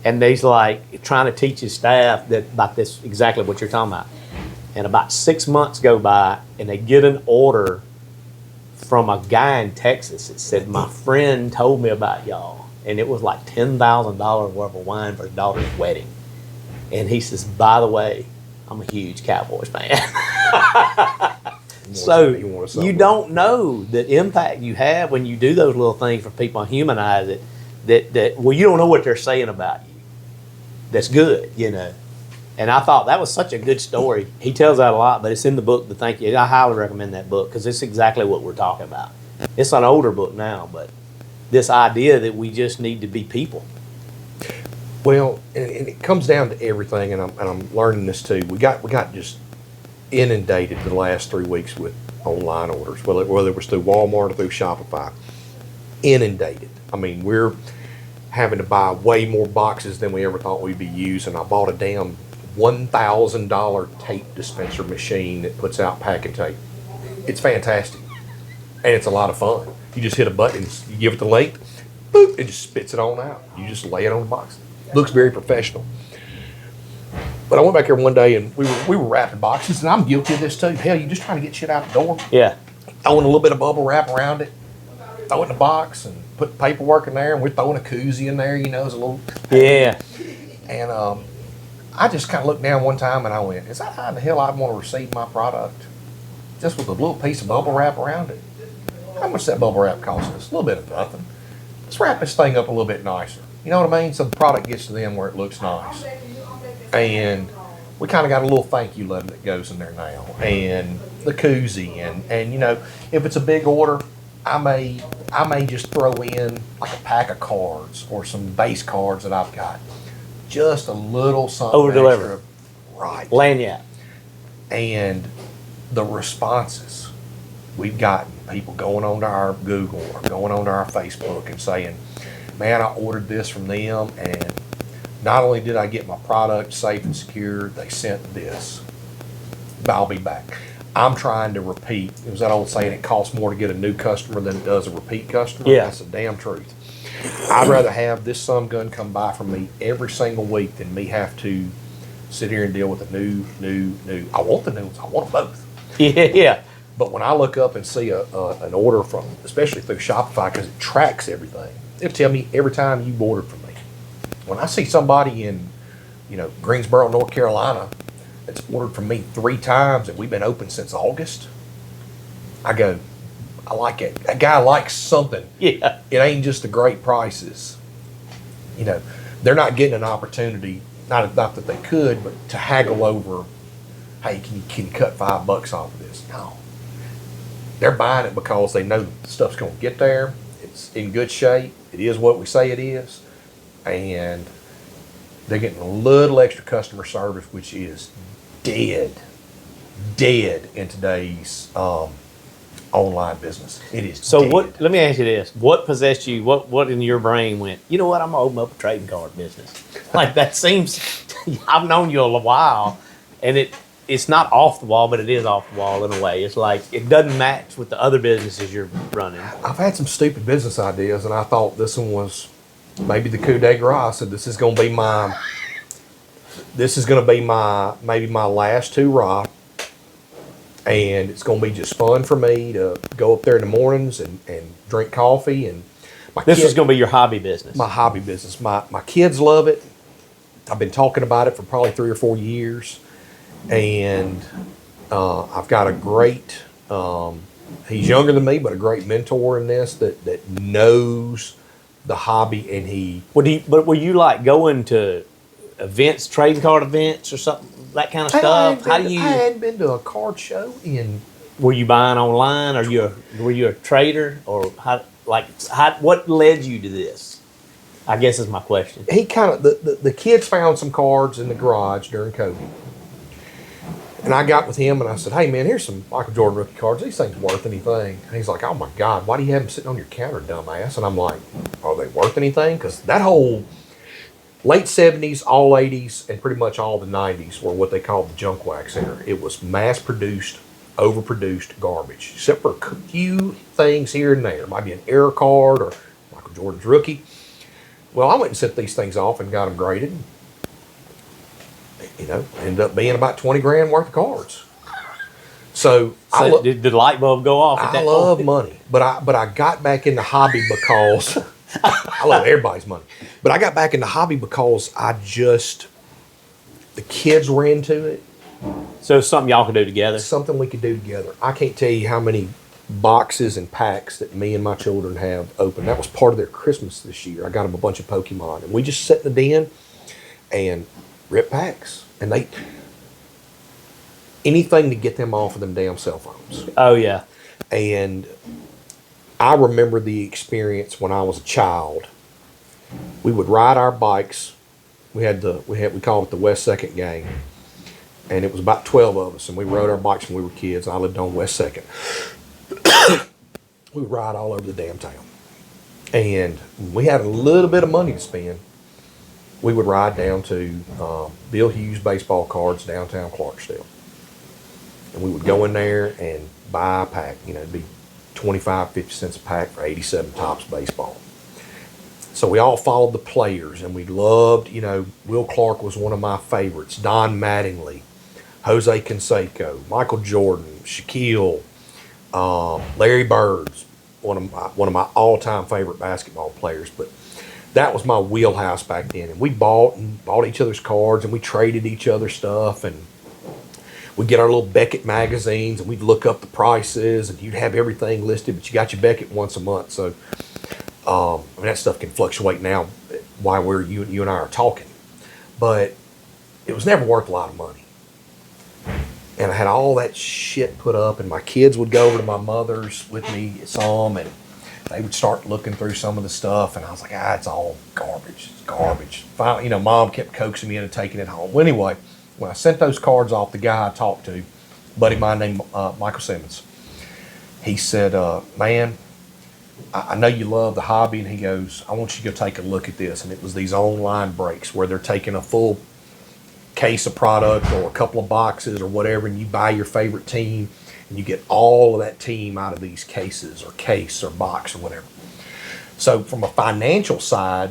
And he's like trying to teach his staff about this, exactly what you're talking about. And about 6 months go by, and they get an order from a guy in Texas that said, my friend told me about y'all. And it was like $10,000 worth of wine for his daughter's wedding. And he says, by the way, I'm a huge Cowboys fan. So you don't know the impact you have when you do those little things for people and humanize it. That well, you don't know what they're saying about you. That's good, you know. And I thought that was such a good story. He tells that a lot, but it's in the book, The Thank You. I highly recommend that book because it's exactly what we're talking about. It's an older book now, but this idea that we just need to be people. Well, and it comes down to everything, and I'm learning this too. We got just inundated the last 3 weeks with online orders, whether it was through Walmart or through Shopify. Inundated. I mean, we're having to buy way more boxes than we ever thought we'd be using. I bought a damn $1,000 tape dispenser machine that puts out packing tape. It's fantastic, and it's a lot of fun. You just hit a button, you give it the link, boop, it just spits it on out. You just lay it on the box. Looks very professional. But I went back here one day and we were wrapping boxes, and I'm guilty of this too. Hell, you just trying to get shit out the door. Yeah. Throwing a little bit of bubble wrap around it, throw it in the box, and put paperwork in there, and we're throwing a koozie in there, you know, as a little. Yeah. And I just kind of looked down one time and I went, is that how in the hell I want to receive my product? Just with a little piece of bubble wrap around it? How much does that bubble wrap cost us? A little bit of nothing. Let's wrap this thing up a little bit nicer. You know what I mean? So the product gets to them where it looks nice. And we kind of got a little thank you letter that goes in there now. And the koozie. And you know, if it's a big order, I may just throw in like a pack of cards or some base cards that I've got. Just a little something Over deliver. Right. Lanyard. And the responses we've gotten, people going on to our Google or going on to our Facebook and saying, man, I ordered this from them, and not only did I get my product safe and secure, they sent this. I'll be back. I'm trying to repeat. It was that old saying, it costs more to get a new customer than it does a repeat customer. Yeah. That's the damn truth. I'd rather have this some gun come by from me every single week than me have to sit here and deal with a new. I want the new ones. I want them both. Yeah. But when I look up and see an order from, especially through Shopify, because it tracks everything, it'll tell me every time you ordered from me. When I see somebody in, you know, Greensboro, North Carolina, that's ordered from me 3 times and we've been open since August, I go, I like it. That guy likes something. Yeah. It ain't just the great prices. You know, they're not getting an opportunity, not that they could, but to haggle over, hey, can you cut $5 off of this? No. They're buying it because they know the stuff's going to get there. It's in good shape. It is what we say it is. And they're getting a little extra customer service, which is dead in today's online business. It is. So dead. what? Let me ask you this: what possessed you? What in your brain went? You know what? I'm gonna open up a trading card business. Like that seems. I've known you a while, and it's not off the wall, but it is off the wall in a way. It's like it doesn't match with the other businesses you're running. I've had some stupid business ideas, and I thought this one was maybe the coup de grace. I said this is going to be maybe my last hurrah, and it's going to be just fun for me to go up there in the mornings and drink coffee. And This is going to be your hobby business. My hobby business. My kids love it. I've been talking about it for probably 3 or 4 years, and I've got a great. He's younger than me, but a great mentor in this that knows the hobby, and he. But were you like going to events, trading card events, or something, that kind of stuff? I hadn't been to a card show in. Were you buying online? Were you a trader, or what led you to this? I guess is my question. He kind of the kids found some cards in the garage during COVID, and I got with him and I said, "Hey man, here's some Michael Jordan rookie cards. These things worth anything?" And he's like, "Oh my God, why do you have them sitting on your counter, dumbass?" And I'm like, "Are they worth anything?" Because that whole late 70s, all 80s, and pretty much all the 90s were what they called the junk wax era. It was mass-produced, overproduced garbage, except for a few things here and there. It might be an error card or Michael Jordan's rookie. Well, I went and set these things off and got them graded. You know, ended up being about 20 grand worth of cards. So Did the light bulb go off at that I love point? money, but I got back in the hobby because I love everybody's money. But I got back in the hobby because the kids were into it. So it's something y'all could do together? It's something we could do together. I can't tell you how many boxes and packs that me and my children have opened. That was part of their Christmas this year. I got them a bunch of Pokemon, and we just sat in the den and rip packs. And anything to get them off of them damn cell phones. Oh, yeah. And I remember the experience when I was a child. We would ride our bikes. We called it the West Second Gang. And it was about 12 of us, and we rode our bikes when we were kids. I lived on West Second. We would ride all over the damn town. And we had a little bit of money to spend. We would ride down to Bill Hughes baseball cards downtown Clarksdale. And we would go in there and buy a pack. It'd be 25, 50 cents a pack for 87 Topps baseball. So we all followed the players, and we loved, Will Clark was one of my favorites. Don Mattingly, Jose Canseco, Michael Jordan, Shaquille, Larry Bird's one of my all-time favorite basketball players. But that was my wheelhouse back then. And we bought each other's cards, and we traded each other stuff, and we'd get our little Beckett magazines, and we'd look up the prices, and you'd have everything listed, but you got your Beckett once a month. So that stuff can fluctuate now while you and I are talking. But it was never worth a lot of money. And I had all that shit put up, and my kids would go over to my mother's with me, some, and they would start looking through some of the stuff, and I was like, it's all garbage. It's garbage. Finally, Mom kept coaxing me into taking it home. Well, anyway, when I sent those cards off, the guy I talked to, a buddy of mine named Michael Simmons, he said, man, I know you love the hobby, and he goes, I want you to go take a look at this. And it was these online breaks where they're taking a full case of product or a couple of boxes or whatever, and you buy your favorite team, and you get all of that team out of these cases or case or box or whatever. So from a financial side,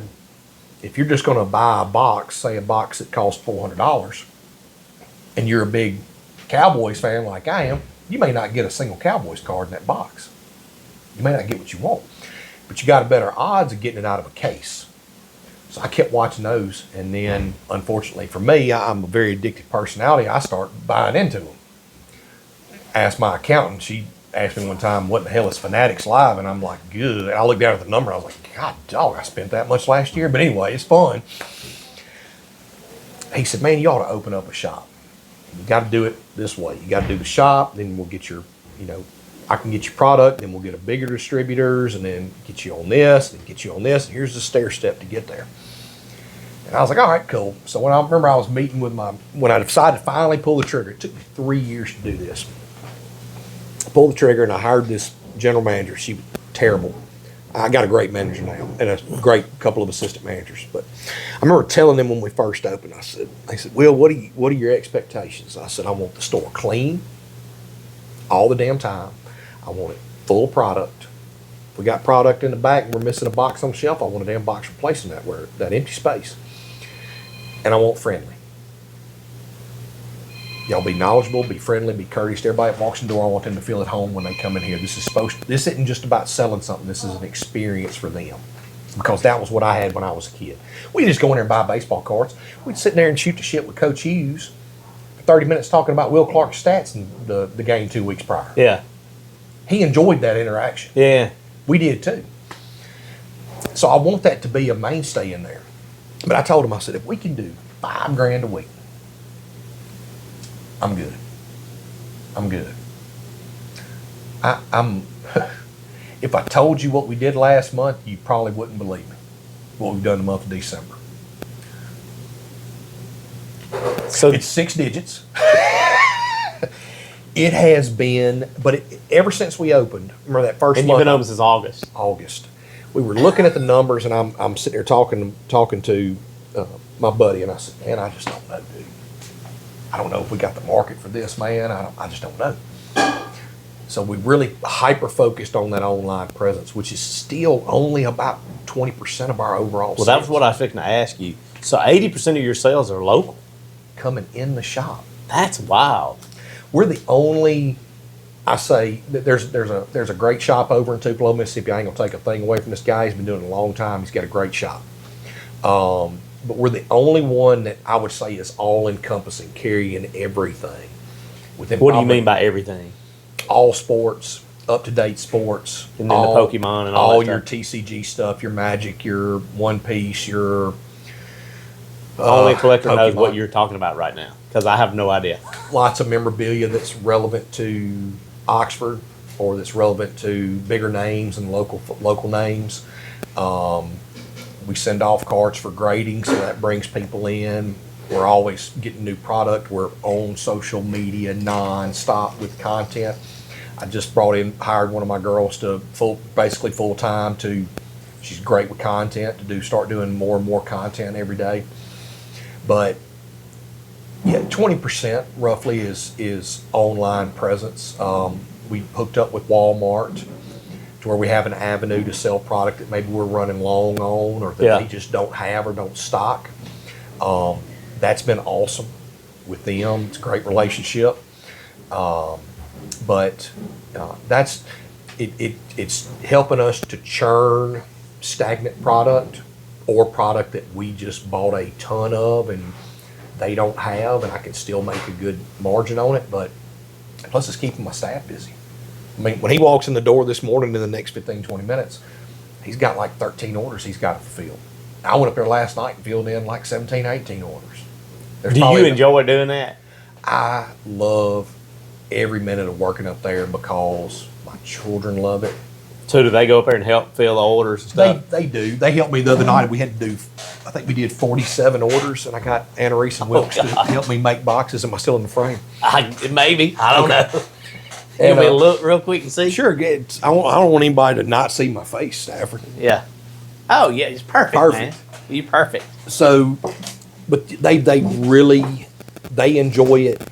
if you're just going to buy a box, say a box that costs $400, and you're a big Cowboys fan like I am, you may not get a single Cowboys card in that box. You may not get what you want, but you got a better odds of getting it out of a case. So I kept watching those, and then, unfortunately for me, I'm a very addictive personality. I start buying into them. Asked my accountant. She asked me one time, what the hell is Fanatics Live? And I'm like, good. And I looked down at the number. I was like, God, dog, I spent that much last year. But anyway, it's fun. He said, man, you ought to open up a shop. You got to do it this way. You got to do the shop, then we'll get your, I can get your product, then we'll get a bigger distributors, and then get you on this, and get you on this, and here's the stair step to get there. And I was like, all right, cool. So when I was meeting with when I decided to finally pull the trigger, it took me 3 years to do this. I pulled the trigger, and I hired this general manager. She was terrible. I got a great manager now, and a great couple of assistant managers. But I remember telling them when we first opened, they said, Will, what are your expectations? I said, I want the store clean all the damn time. I want it full of product. If we got product in the back and we're missing a box on the shelf, I want a damn box replacing that empty space. And I want friendly. Y'all be knowledgeable, be friendly, be courteous to everybody that walks in the door. I want them to feel at home when they come in here. This isn't just about selling something. This is an experience for them. Because that was what I had when I was a kid. We just go in there and buy baseball cards. We'd sit there and shoot the shit with Coach Hughes for 30 minutes talking about Will Clark's stats in the game 2 weeks prior. Yeah. He enjoyed that interaction. Yeah. We did too. So I want that to be a mainstay in there. But I told him, I said, if we can do $5,000 a week, I'm good. I'm good. I'm if I told you what we did last month, you probably wouldn't believe me. What we've done in the month of December. So it's 6 digits. It has been, but ever since we opened, remember that first month? And you've been open since August. August. We were looking at the numbers, and I'm sitting there talking to my buddy, and I said, man, I just don't know, dude. I don't know if we got the market for this, man. I just don't know. So we really hyper-focused on that online presence, which is still only about 20% of our overall sales. Well, that was what I was fixing to ask you. So 80% of your sales are local? Coming in the shop. That's wild. We're the only I say that there's a great shop over in Tupelo, Mississippi. I ain't gonna take a thing away from this guy. He's been doing it a long time. He's got a great shop. But we're the only one that I would say is all encompassing, carrying everything. Within What do you mean by everything? all sports, up to date sports, And then the Pokemon and all that your stuff. TCG stuff, your Magic, your One Piece, your Only a collector knows Pokemon. what you're talking about right now, because I have no idea. Lots of memorabilia that's relevant to Oxford or that's relevant to bigger names and local names. We send off cards for grading, so that brings people in. We're always getting new product. We're on social media non-stop with content. I just hired one of my girls to basically full time she's great with content start doing more and more content every day. But yeah, 20% roughly is online presence. We hooked up with Walmart to where we have an avenue to sell product that maybe we're running long on or that they just don't have or don't stock. That's been awesome with them. It's a great relationship. But it's helping us to churn stagnant product or product that we just bought a ton of and they don't have, and I can still make a good margin on it. But plus it's keeping my staff busy. I mean, when he walks in the door this morning in the next 15, 20 minutes, he's got like 13 orders he's got to fulfill. I went up there last night and filled in like 17, 18 orders. Do you enjoy doing that? I love every minute of working up there because my children love it. So do they go up there and help fill the orders and stuff? They do. They helped me the other night. We had to do, I think we did 47 orders, and I got Anna Reese and Wilkes to help me make boxes. Am I still in the frame? Maybe. I don't know. And, You want me to look real quick and see? Sure. I don't want anybody to not see my face, Stafford. Yeah. Oh, yeah. It's perfect, man. You're perfect. So, but they really, they enjoy it.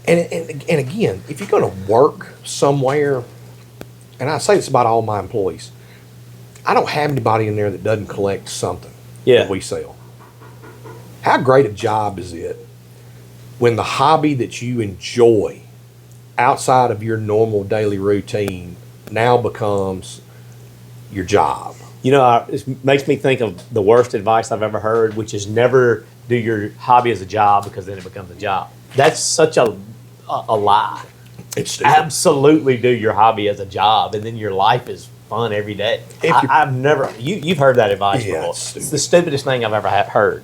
And again, if you're going to work somewhere, and I say this about all my employees, I don't have anybody in there that doesn't collect something that we sell. How great a job is it when the hobby that you enjoy outside of your normal daily routine now becomes your job? You know, it makes me think of the worst advice I've ever heard, which is never do your hobby as a job because then it becomes a job. That's such a lie. It's stupid. Absolutely do your hobby as a job, and then your life is fun every day. I've never, you've heard that advice before. It's the stupidest thing I've ever heard.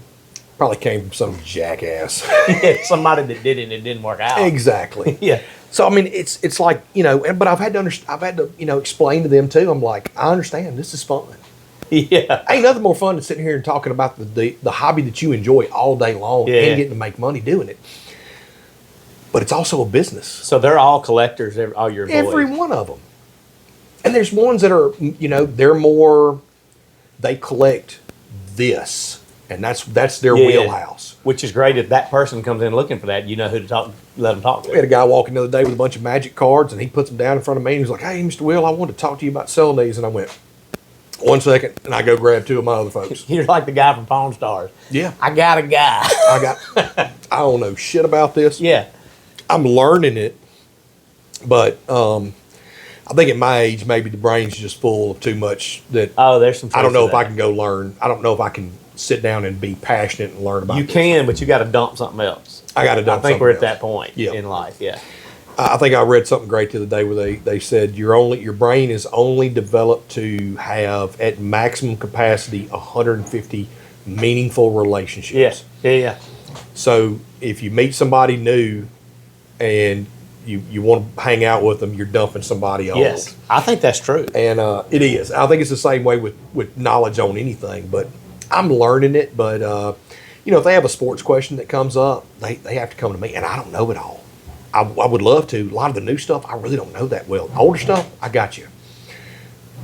Probably came from some jackass. Somebody that did it and it didn't work out. Exactly. Yeah. So I mean, it's like, you know, but I've had to explain to them too. I'm like, I understand, this is fun. Yeah. Ain't nothing more fun than sitting here and talking about the hobby that you enjoy all day long and getting to make money doing it. But it's also a business. So they're all collectors, all your employees. Every one of them. And there's ones that are, you know, they collect this, and that's their wheelhouse. Which is great. If that person comes in looking for that, you know who to let them talk to. We had a guy walk in the other day with a bunch of Magic cards, and he puts them down in front of me, and he's like, "Hey, Mr. Will, I want to talk to you about selling these." And I went, 1 second, and I go grab two of my other folks. You're like the guy from Pawn Stars. Yeah. I got a guy. I don't know shit about this. Yeah. I'm learning it, but I think at my age, maybe the brain's just full of too much that. Oh, there's some. I don't know if I can go learn. I don't know if I can sit down and be passionate and learn about. You can, but you got to dump something else. I got to dump. I think we're at else. that point in life. Yeah. I think I read something great the other day where they said your brain is only developed to have at maximum capacity 150 meaningful relationships. Yes. Yeah. So if you meet somebody new and you want to hang out with them, you're dumping somebody old. Yes, I think that's true. And it is. I think it's the same way with knowledge on anything. But I'm learning it. But you know, if they have a sports question that comes up, they have to come to me, and I don't know it all. I would love to. A lot of the new stuff, I really don't know that well. Older stuff, I got you.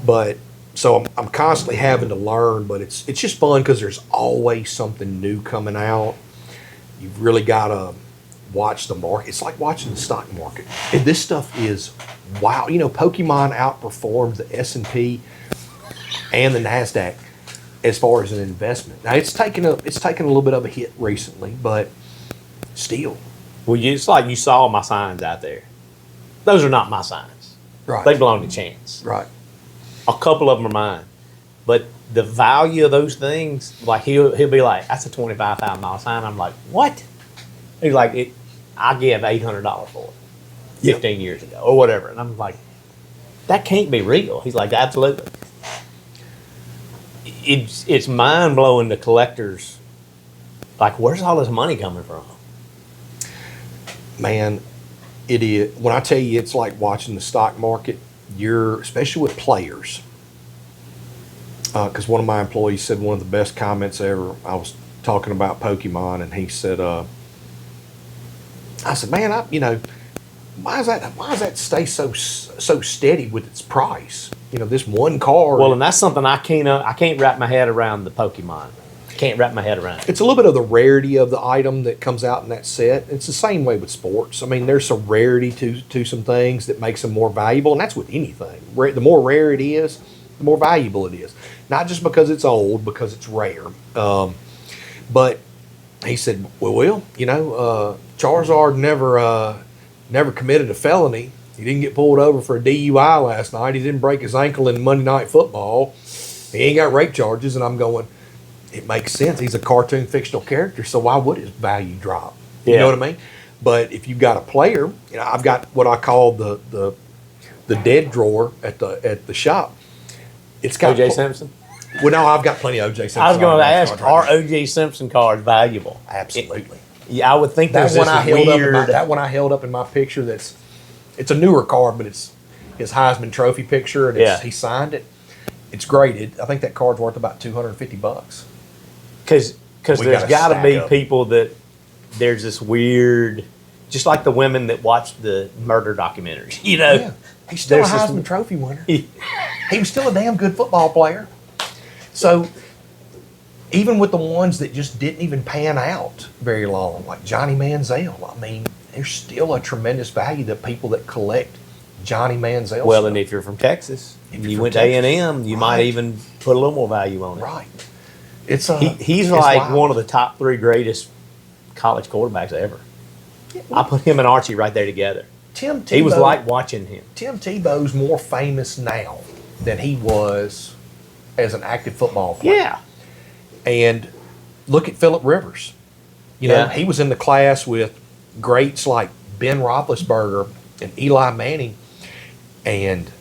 But so I'm constantly having to learn. But it's just fun because there's always something new coming out. You've really got to watch the market. It's like watching the stock market. And this stuff is wow. You know, Pokemon outperformed the S&P and the NASDAQ as far as an investment. Now it's taken a little bit of a hit recently, but still. Well, it's like you saw my signs out there. Those are not my signs. Right. They belong to Chance. Right. A couple of them are mine. But the value of those things, like he'll be like, that's a $25,000 sign. I'm like, what? He's like, I gave $800 for it 15 years ago or whatever. And I'm like, that can't be real. He's like, absolutely. It's mind blowing to collectors. Like, where's all this money coming from? Man, it is. When I tell you, it's like watching the stock market. Especially with players. Because one of my employees said one of the best comments ever. I was talking about Pokemon, and he said, I said, man, why does that stay so steady with its price? This one card. Well, and that's something I can't wrap my head around the Pokemon. Can't wrap my head around it. It's a little bit of the rarity of the item that comes out in that set. It's the same way with sports. I mean, there's some rarity to some things that makes them more valuable, and that's with anything. The more rare it is, the more valuable it is. Not just because it's old, because it's rare. But he said, well, Charizard never committed a felony. He didn't get pulled over for a DUI last night. He didn't break his ankle in Monday Night Football. He ain't got rape charges. And I'm going, it makes sense. He's a cartoon fictional character, so why would his value drop? You know what I mean? But if you've got a player, I've got what I call the dead drawer at the shop. It's got O.J. Simpson? Well, no, I've got plenty of O.J. Simpson. I was going to cards ask, right are now. O.J. Simpson cards valuable? Absolutely. Yeah, I would think That there's one this I held weird... up. That one I held up in my picture. It's a newer card, but it's his Heisman Trophy picture, and he signed it. It's graded. I think that card's worth about $250. Because there's got to be up. people that there's this weird, just like the women that watch the murder documentaries. Yeah. He's still a There's this- Heisman Trophy winner. He was still a damn good football player. So even with the ones that just didn't even pan out very long, like Johnny Manziel, I mean, there's still a tremendous value to people that collect Johnny Manziel. Well, stuff. and if you're from Texas, If you're you from went to Texas, A&M, you might right. even put a little more value on it. Right. It's He's it's like wild. one of the top 3 greatest college quarterbacks ever. I put him and Archie right there together. Tim Tebow. He was like watching him. Tim Tebow's more famous now than he was as an active football player. Yeah. And look at Phillip Rivers. He was in the class with greats like Ben Roethlisberger and Eli Manning. And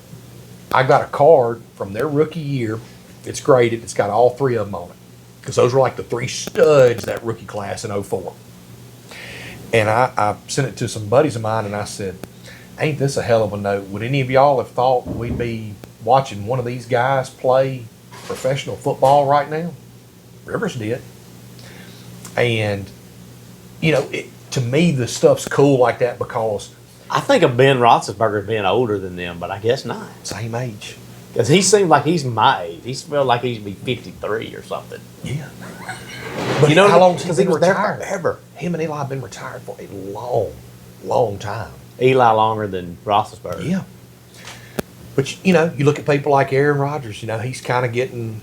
I got a card from their rookie year. It's graded. It's got all 3 of them on it. Because those were like the 3 studs that rookie class in 04. And I sent it to some buddies of mine, and I said, ain't this a hell of a note? Would any of y'all have thought we'd be watching one of these guys play professional football right now? Rivers did. And, to me, the stuff's cool like that because I think of Ben Roethlisberger being older than them, but I guess not. same age. Because he seemed like he's my age. He felt like he'd be 53 or something. Yeah. But how long has he Because he been was there retired? forever. Him and Eli have been retired for a long, long time. Eli longer than Roethlisberger. Yeah. But, you look at people like Aaron Rodgers, he's kind of getting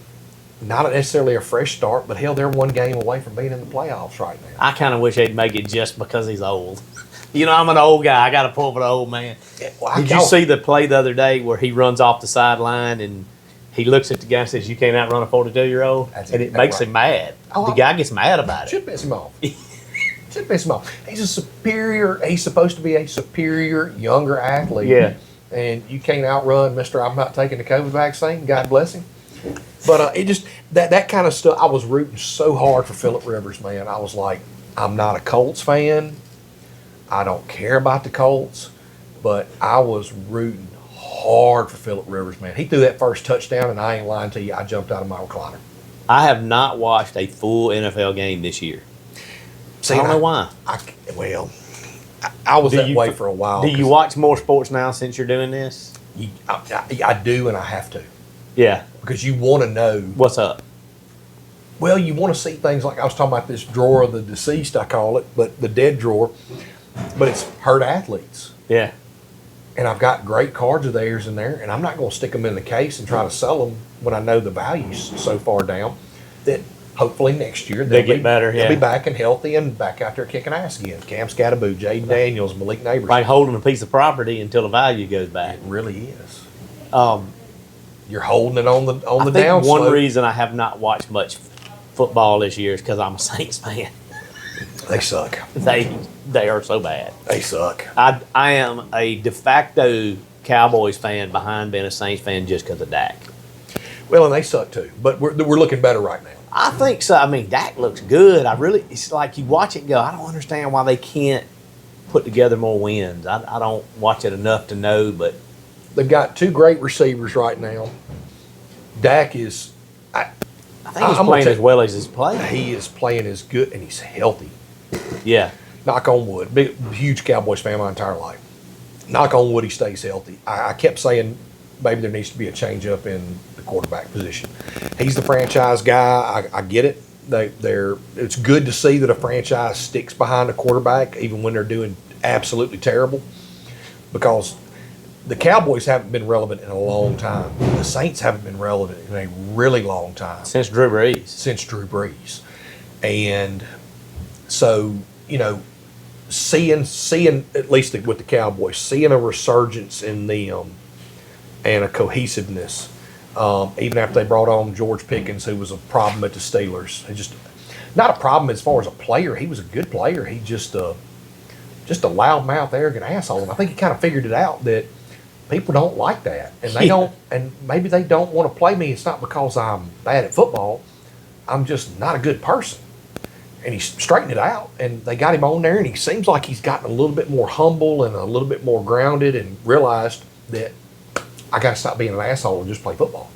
not necessarily a fresh start, but hell, they're one game away from being in the playoffs right now. I kind of wish they'd make it just because he's old. I'm an old guy. I got to pull for the old man. Did you see the play the other day where he runs off the sideline and he looks at the guy and says, "You can't outrun a 42-year-old"? And it makes him mad. Oh, The guy gets mad about it. Should piss him off. Should piss him off. He's supposed to be a superior, younger athlete. Yeah. And you can't outrun Mr. I'm not taking the COVID vaccine. God bless him. But it just, that kind of stuff, I was rooting so hard for Phillip Rivers, man. I was like, I'm not a Colts fan. I don't care about the Colts. But I was rooting hard for Phillip Rivers, man. He threw that first touchdown, and I ain't lying to you. I jumped out of my recliner. I have not watched a full NFL game this year. See, I don't know why. I was Do that you- way for a while. Do you watch more sports now since you're doing this? I do, and I have to. Yeah. Because you want to know. What's up? Well, you want to see things like I was talking about this drawer of the deceased, I call it, but the dead drawer. But it's hurt athletes. Yeah. And I've got great cards of theirs in there, and I'm not going to stick them in the case and try to sell them when I know the value's so far down that hopefully next year They get better, They'll yeah. be back and healthy and back out there kicking ass again. Cam Scattaboo, Jaden Daniels, Malik Neighbors. Like holding a piece of property until the value goes back. It really is. Um, You're holding it on the I think down one slope. reason I have not watched much football this year is because I'm a Saints fan. They suck. They are so bad. They suck. I am a de facto Cowboys fan behind being a Saints fan just because of Dak. Well, and they suck too. But we're looking better right now. I think so. I mean, Dak looks good. It's like you watch it and go, I don't understand why they can't put together more wins. I don't watch it enough to know, but They've got two great receivers right now. Dak is. I think he's playing as well as he's playing. He is playing as good, and he's healthy. Yeah. Knock on wood. Big, huge Cowboys fan my entire life. Knock on wood, he stays healthy. I kept saying maybe there needs to be a change up in the quarterback position. He's the franchise guy. I get it. It's good to see that a franchise sticks behind a quarterback even when they're doing absolutely terrible, because the Cowboys haven't been relevant in a long time. The Saints haven't been relevant in a really long time. Since Drew Brees. And so, seeing at least with the Cowboys, seeing a resurgence in them and a cohesiveness, even after they brought on George Pickens, who was a problem at the Steelers. Just not a problem as far as a player. He was a good player. He just a loudmouth, arrogant asshole. And I think he kind of figured it out that people don't like that, and they don't, and maybe they don't want to play me. It's not because I'm bad at football. I'm just not a good person. And he straightened it out, and they got him on there, and he seems like he's gotten a little bit more humble and a little bit more grounded, and realized that I got to stop being an asshole and just play football.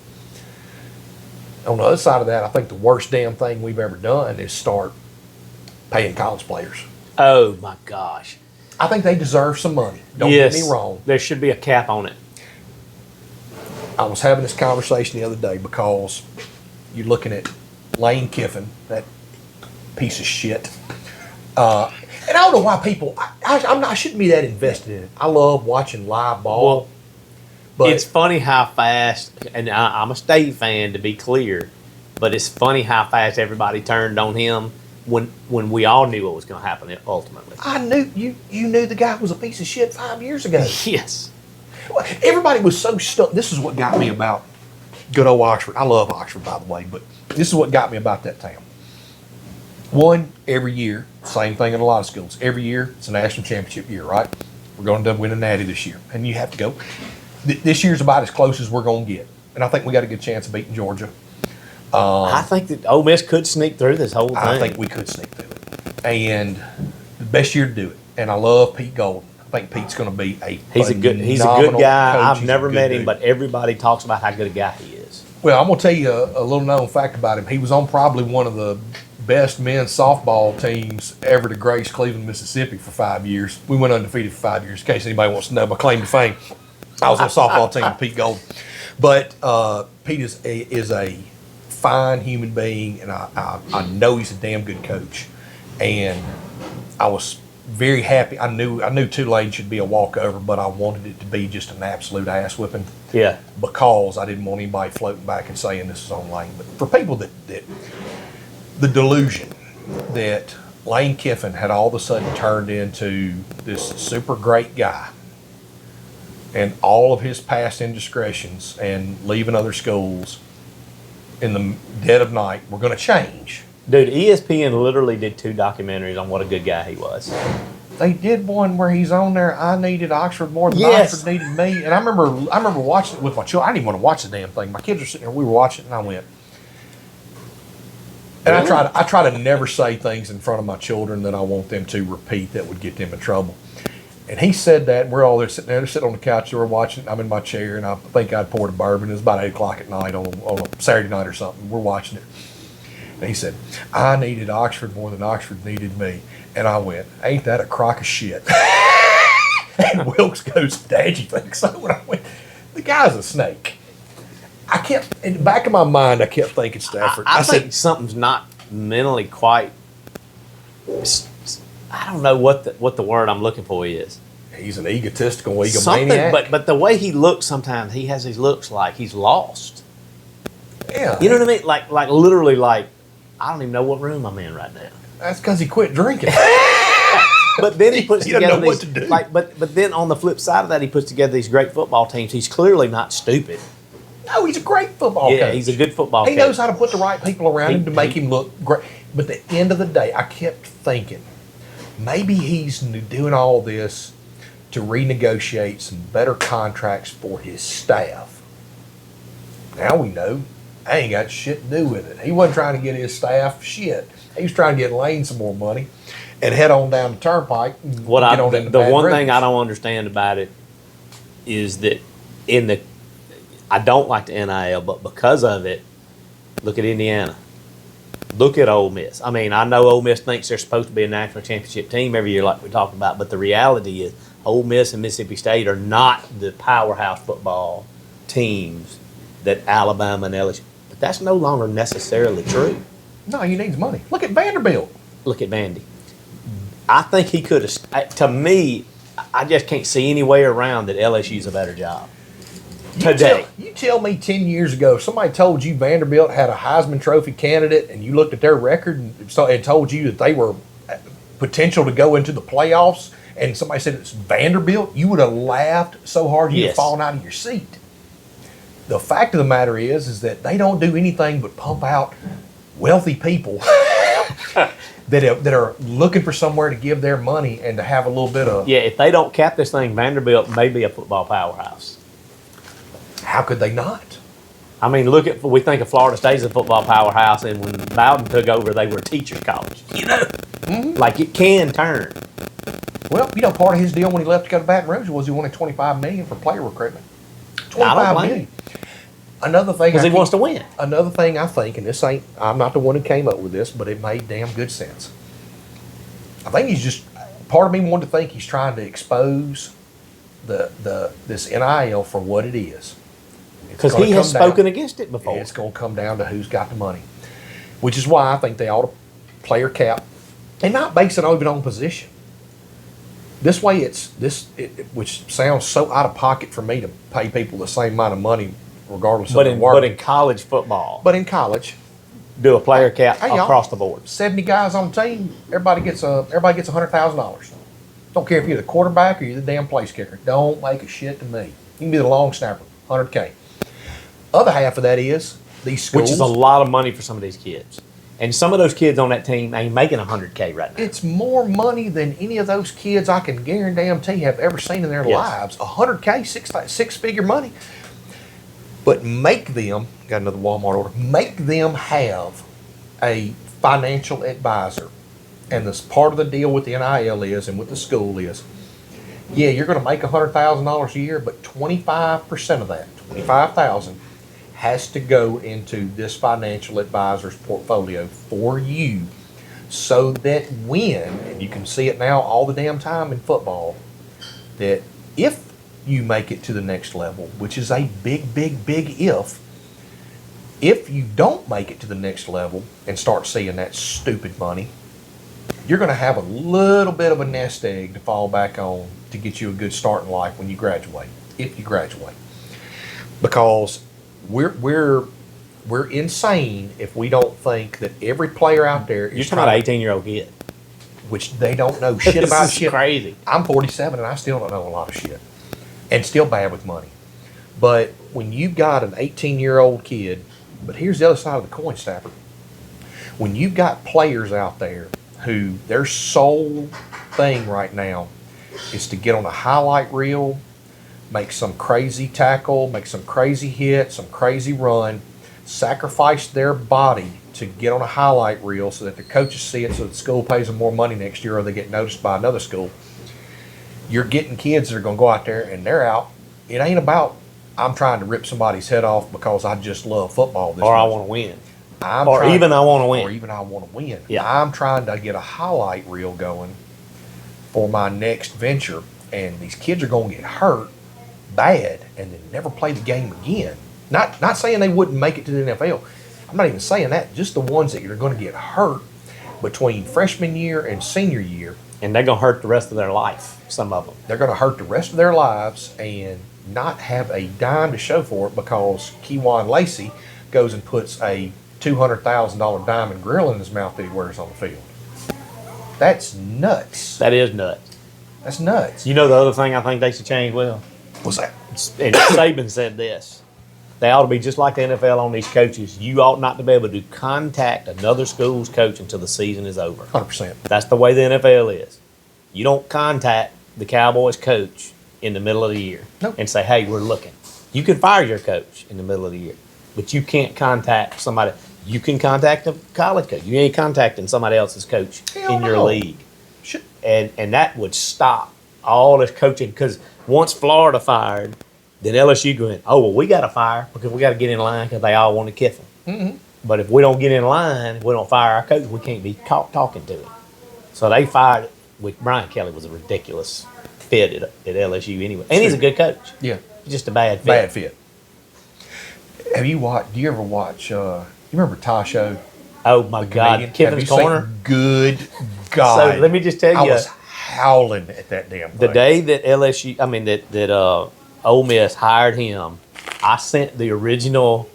On the other side of that, I think the worst damn thing we've ever done is start paying college players. Oh my gosh. I think they deserve some money. Don't get me wrong. There should be a cap on it. I was having this conversation the other day because you're looking at Lane Kiffin, that piece of shit. And I don't know why people. I shouldn't be that invested in it. I love watching live ball. Well, but it's funny how fast, and I'm a State fan to be clear, but it's funny how fast everybody turned on him when we all knew what was going to happen ultimately. I knew you knew the guy was a piece of shit 5 years ago. Yes. Everybody was so stuck. This is what got me about good old Oxford. I love Oxford, by the way, but this is what got me about that town. One, every year, same thing in a lot of schools. Every year, it's a national championship year, right? We're going to win a natty this year, and you have to go. This year's about as close as we're going to get, and I think we got a good chance of beating Georgia. I think that Ole Miss could sneak through this whole thing. I think we could sneak through it, and the best year to do it. And I love Pete Golden. I think Pete's going to be he's a good guy. I've never met him, but everybody talks about how good a guy he is. Well, I'm going to tell you a little known fact about him. He was on probably one of the best men's softball teams ever to grace Cleveland, Mississippi for 5 years. We went undefeated for 5 years, in case anybody wants to know my claim to fame. I was on a softball team with Pete Golden. But Pete is a fine human being, and I know he's a damn good coach. And I was very happy. I knew Tulane should be a walkover, but I wanted it to be just an absolute ass whipping. Yeah. Because I didn't want anybody floating back and saying this is on Lane. But for people that the delusion that Lane Kiffin had all of a sudden turned into this super great guy, and all of his past indiscretions and leaving other schools in the dead of night were going to change. Dude, ESPN literally did 2 documentaries on what a good guy he was. They did one where he's on there. I needed Oxford more than Yes. Oxford needed me, and I remember watching it with my children. I didn't even want to watch the damn thing. My kids were sitting there. We were watching it, and I went. And I try to never say things in front of my children that I want them to repeat that would get them in trouble. And he said that, and we're all there sitting on the couch, we're watching it. I'm in my chair, and I think I'd poured a bourbon. It was about 8 o'clock at night on a Saturday night or something. We're watching it. And he said, I needed Oxford more than Oxford needed me. And I went, ain't that a crock of shit? And Wilkes goes, Dad, you think so? And I went, the guy's a snake. In the back of my mind, I kept thinking Stafford. I think something's not mentally quite. I don't know what the word I'm looking for is. He's an egotistical egomaniac. Something, but the way he looks sometimes, he has these looks like he's lost. Yeah. You know what I mean? Like literally like I don't even know what room I'm in right now. That's because he quit drinking. But then he puts He doesn't together know what these, to do. but then on the flip side of that, he puts together these great football teams. He's clearly not stupid. No, he's a great football coach. Yeah, he's a good football coach. He knows how to put the right people around him to make him look great. But at the end of the day, I kept thinking, maybe he's doing all this to renegotiate some better contracts for his staff. Now we know I ain't got shit to do with it. He wasn't trying to get his staff shit. He was trying to get Lane some more money and head on down the turnpike. And The Baton one thing Rouge. I don't understand about it is that I don't like the NIL, but because of it, look at Indiana. Look at Ole Miss. I mean, I know Ole Miss thinks they're supposed to be a national championship team every year, like we talked about, but the reality is Ole Miss and Mississippi State are not the powerhouse football teams that Alabama and LSU. But that's no longer necessarily true. No, he needs money. Look at Vanderbilt. Look at Vandy. I think he could have. To me, I just can't see any way around that LSU's a better job today. You tell me 10 years ago, somebody told you Vanderbilt had a Heisman Trophy candidate and you looked at their record and told you that they were potential to go into the playoffs, and somebody said it's Vanderbilt, you would have laughed so hard you'd have fallen out of your seat. The fact of the matter is that they don't do anything but pump out wealthy people that are looking for somewhere to give their money and to have a little bit of... Yeah, if they don't cap this thing, Vanderbilt may be a football powerhouse. How could they not? I mean, we think of Florida State as a football powerhouse, and when Bowden took over, they were a teacher's college. You know? Mm-hmm. Like, it can turn. Well, part of his deal when he left to go to Baton Rouge was he wanted $25 million for player recruitment. $25 million. Another thing, because he wants to win. Another thing I think, and I'm not the one who came up with this, but it made damn good sense. I think he's just, part of me wanted to think he's trying to expose this NIL for what it is. Because he has spoken against it before. It's going to come down to who's got the money, which is why I think they ought to player cap and not base it even on position. This way, which sounds so out of pocket for me to pay people the same amount of money regardless of their work. But in college football. But in college, do a player cap across the board. 70 guys on the team, everybody gets $100,000. Don't care if you're the quarterback or you're the damn place kicker. Don't make a shit to me. You can be the long snapper, $100K. Other half of that is these schools, which is a lot of money for some of these kids. And some of those kids on that team ain't making $100K right now. It's more money than any of those kids I can guarantee have ever seen in their lives. $100K, six-figure money. But make them, got another Walmart order, make them have a financial advisor. And this part of the deal with the NIL is, and with the school is, yeah, you're going to make $100,000 a year, but 25% of that, $25,000, has to go into this financial advisor's portfolio for you, so that and you can see it now all the damn time in football, that if you make it to the next level, which is a big, big, big if you don't make it to the next level and start seeing that stupid money, you're going to have a little bit of a nest egg to fall back on to get you a good start in life when you graduate, if you graduate. Because we're insane if we don't think that every player out there is... You're talking about an 18-year-old kid. Which they don't know shit about This is crazy. I'm 47 and I still don't know a lot of shit. And still bad with money. But when you've got an 18-year-old kid, but here's the other side of the coin, Stafford. When you've got players out there who their sole thing right now is to get on a highlight reel, make some crazy tackle, make some crazy hit, some crazy run, sacrifice their body to get on a highlight reel so that the coaches see it, so that the school pays them more money next year or they get noticed by another school. You're getting kids that are going to go out there and they're out. It ain't about, I'm trying to rip somebody's head off because I just love football this Or much. I want to win. I want to win. Yeah. I'm trying to get a highlight reel going for my next venture, and these kids are going to get hurt bad and then never play the game again. Not saying they wouldn't make it to the NFL. I'm not even saying that. Just the ones that are going to get hurt between freshman year and senior year. And they're going to hurt the rest of their life, some of them. They're going to hurt the rest of their lives and not have a dime to show for it because Kewan Lacey goes and puts a $200,000 diamond grill in his mouth that he wears on the field. That's nuts. That is nuts. That's nuts. You know the other thing I think they should change, Will? What's that? And Saban said this. They ought to be just like the NFL on these coaches. You ought not to be able to contact another school's coach until the season is over. 100%. That's the way the NFL is. You don't contact the Cowboys coach in the middle of the year and say, hey, we're looking. You can fire your coach in the middle of the year, but you can't contact somebody. You can contact a college coach. You ain't contacting somebody else's coach in your league. And that would stop all this coaching, because once Florida fired, then LSU going, oh, well, we got to fire because we got to get in line because they all want to Kiffin. Mm-hmm. But if we don't get in line, if we don't fire our coach, we can't be talking to him. So they fired, which Brian Kelly was a ridiculous fit at LSU anyway. And he's a good coach. Yeah. Just a bad fit. Bad fit. Do you ever watch, you remember Tasho? Oh, my God. Kiffin's Corner? Good God. So let me just tell you. I was howling at that damn thing. The day that that Ole Miss hired him, I sent the original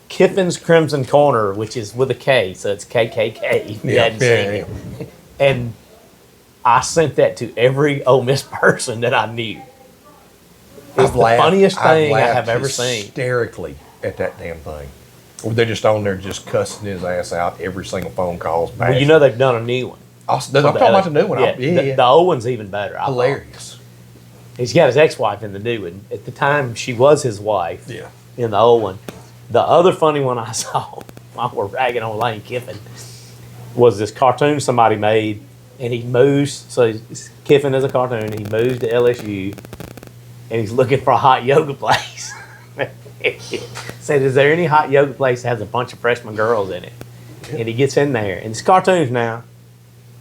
Kiffin's Crimson Corner, which is with a K, so it's KKK. If you hadn't seen it. And I sent that to every Ole Miss person that I knew. It's the funniest thing I have ever seen. Hysterically at that damn thing. They're just on there just cussing his ass out every single phone call. Well, you know they've done a new one. I'm talking about the new one. The old one's even better. Hilarious. He's got his ex-wife in the new one. At the time, she was his wife. Yeah. In the old one. The other funny one I saw while we're ragging on Lane Kiffin was this cartoon somebody made, and he moves. So Kiffin is a cartoon. He moves to LSU, and he's looking for a hot yoga place. Said, is there any hot yoga place that has a bunch of freshman girls in it? Yeah. And he gets in there, and it's cartoons now,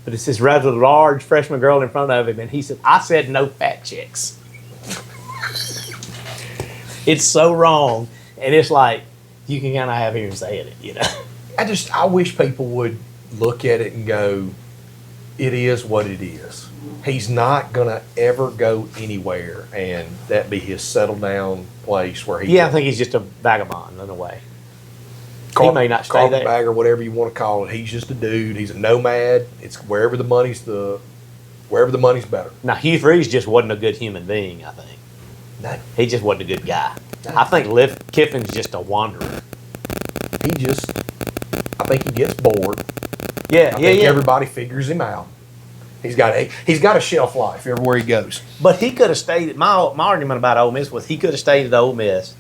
but it's this rather large freshman girl in front of him, and he said, I said no fat chicks. It's so wrong, and it's like, you can kind of have him saying it, you know? I wish people would look at it and go, it is what it is. He's not going to ever go anywhere, and that be his settle down place where he. Yeah, I think he's just a vagabond in a way. He may not stay there. Bag or whatever you want to call it. He's just a dude. He's a nomad. It's wherever the money's better. Now Hugh Freeze just wasn't a good human being. I think. No. He just wasn't a good guy. No. I think Kiffin's just a wanderer. I think he gets bored. Yeah, I think everybody figures him out. He's got a shelf life everywhere he goes. But he could have stayed. My argument about Ole Miss was he could have stayed at Ole Miss